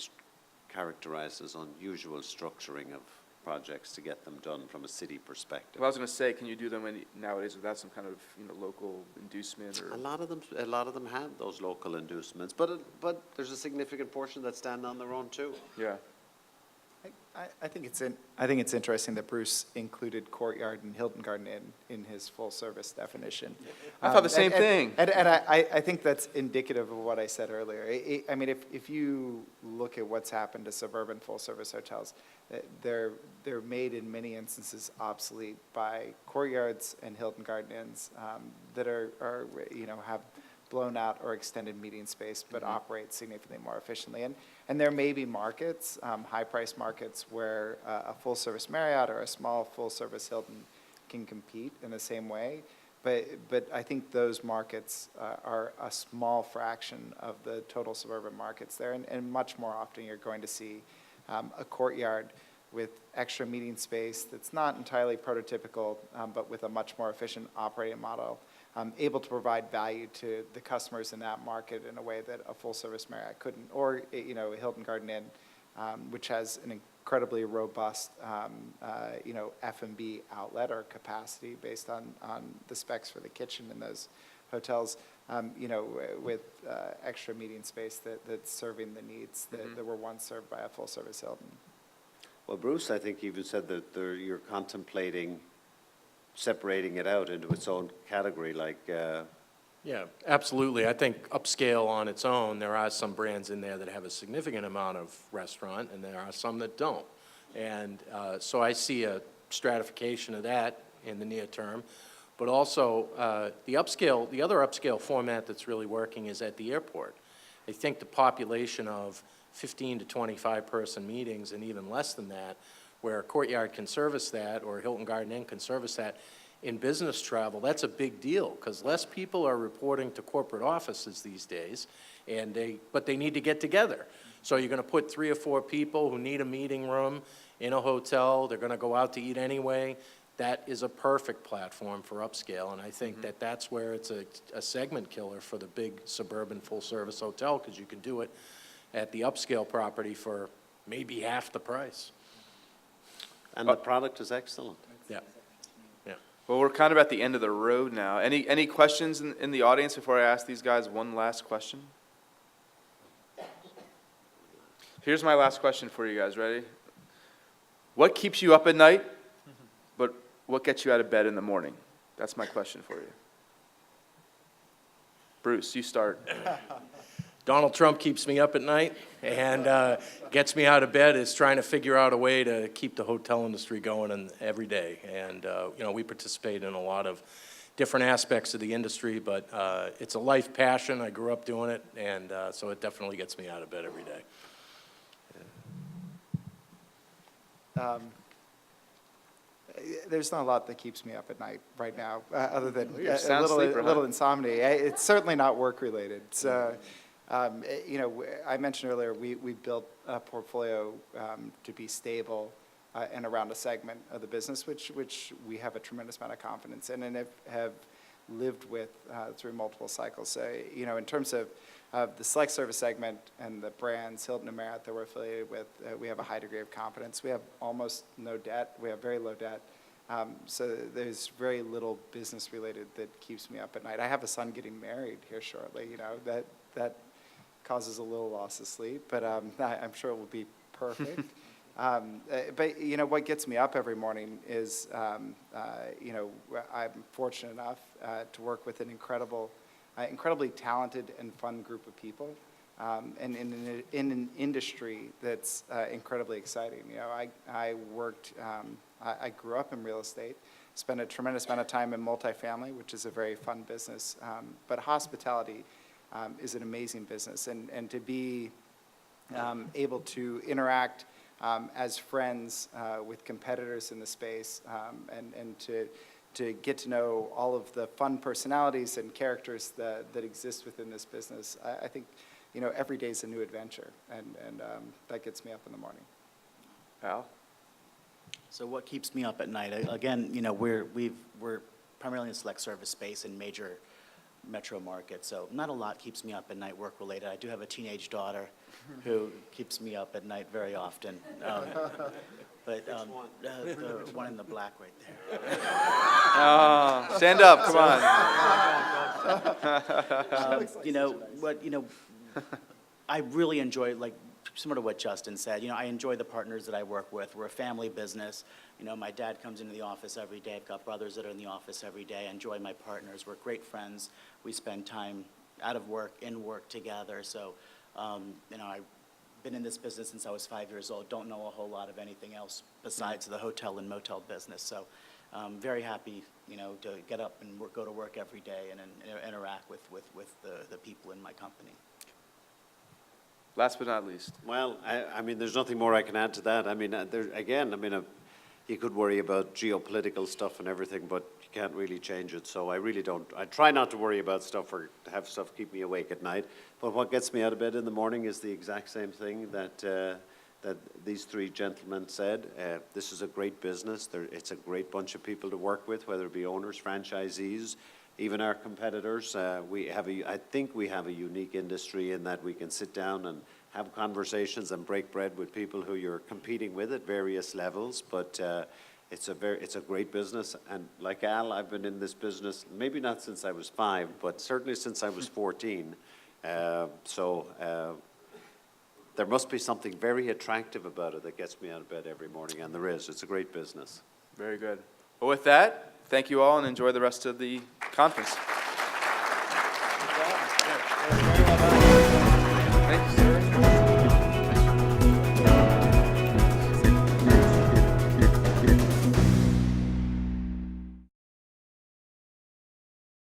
characterized as unusual structuring of projects to get them done from a city perspective. Well, I was going to say, can you do them nowadays without some kind of local inducement or? A lot of them have those local inducements, but there's a significant portion that stand on their own too. Yeah. I think it's interesting that Bruce included Courtyard and Hilton Garden Inn in his full-service definition. I thought the same thing. And I think that's indicative of what I said earlier. I mean, if you look at what's happened to suburban full-service hotels, they're made in many instances obsolete by Courtyards and Hilton Garden Inns that are have blown out or extended meeting space, but operate significantly more efficiently. And there may be markets, high-price markets, where a full-service Marriott or a small full-service Hilton can compete in the same way. But I think those markets are a small fraction of the total suburban markets there, and much more often you're going to see a Courtyard with extra meeting space that's not entirely prototypical, but with a much more efficient operating model, able to provide value to the customers in that market in a way that a full-service Marriott couldn't, or a Hilton Garden Inn, which has an incredibly robust F&B outlet or capacity based on the specs for the kitchen in those hotels, with extra meeting space that's serving the needs that were once served by a full-service Hilton. Well, Bruce, I think you said that you're contemplating separating it out into its own category, like. Yeah, absolutely. I think upscale on its own, there are some brands in there that have a significant amount of restaurant, and there are some that don't. And so I see a stratification of that in the near term. But also, the other upscale format that's really working is at the airport. I think the population of 15 to 25 person meetings, and even less than that, where Courtyard can service that, or Hilton Garden Inn can service that, in business travel, that's a big deal, because less people are reporting to corporate offices these days, but they need to get together. So you're going to put 3 or 4 people who need a meeting room in a hotel, they're going to go out to eat anyway. That is a perfect platform for upscale, and I think that's where it's a segment killer for the big suburban full-service hotel, because you can do it at the upscale property for maybe half the price. And the product is excellent. Yeah. Yeah. Well, we're kind of at the end of the road now. Any questions in the audience before I ask these guys one last question? Here's my last question for you guys. Ready? What keeps you up at night, but what gets you out of bed in the morning? That's my question for you. Bruce, you start. Donald Trump keeps me up at night, and gets me out of bed is trying to figure out a way to keep the hotel industry going every day. And we participate in a lot of different aspects of the industry, but it's a life passion. I grew up doing it, and so it definitely gets me out of bed every day. There's not a lot that keeps me up at night right now, other than Well, you're a a sound sleeper, little huh? insomnia. It's certainly not work-related. So, I mentioned earlier, we built a portfolio to be stable and around a segment of the business, which we have a tremendous amount of confidence in and have lived with through multiple cycles. So, in terms of the select service segment and the brands, Hilton and Marriott, that we're affiliated with, we have a high degree of confidence. We have almost no debt. We have very low debt. So there's very little business-related that keeps me up at night. I have a son getting married here shortly, that causes a little loss of sleep, but I'm sure it will be perfect. But what gets me up every morning is, I'm fortunate enough to work with an incredibly talented and fun group of people, and in an industry that's incredibly exciting. I grew up in real estate, spent a tremendous amount of time in multifamily, which is a very fun business, but hospitality is an amazing business, and to be able to interact as friends with competitors in the space, and to get to know all of the fun personalities and characters that exist within this business. I think, every day is a new adventure, and that gets me up in the morning. Al? So what keeps me up at night? Again, we're primarily in select service space in major metro markets, so not a lot keeps me up at night work-related. I do have a teenage daughter who keeps me up at night very often. But the one in the black right there. Oh, stand up, come on. I really enjoy, similar to what Justin said, I enjoy the partners that I work with. We're a family business. My dad comes into the office every day. I've got brothers that are in the office every day. I enjoy my partners. We're great friends. We spend time out of work, in work together. So, I've been in this business since I was 5 years old. Don't know a whole lot of anything else besides the hotel and motel business. So, very happy, to get up and go to work every day and interact with the people in my company. Last but not least. Well, I mean, there's nothing more I can add to that. I mean, you could worry about geopolitical stuff and everything, but you can't really change it. So I really don't. I try not to worry about stuff or to have stuff keep me awake at night. But what gets me out of bed in the morning is the exact same thing that these three gentlemen said. This is a great business. It's a great bunch of people to work with, whether it be owners, franchisees, even our competitors. I think we have a unique industry in that we can sit down and have conversations and break bread with people who you're competing with at various levels. But it's a great business. And like Al, I've been in this business, maybe not since I was 5, but certainly since I was 14. There must be something very attractive about it that gets me out of bed every morning, and there is. It's a great business. Very good. Well, with that, thank you all and enjoy the rest of the conference. Thank you, sir.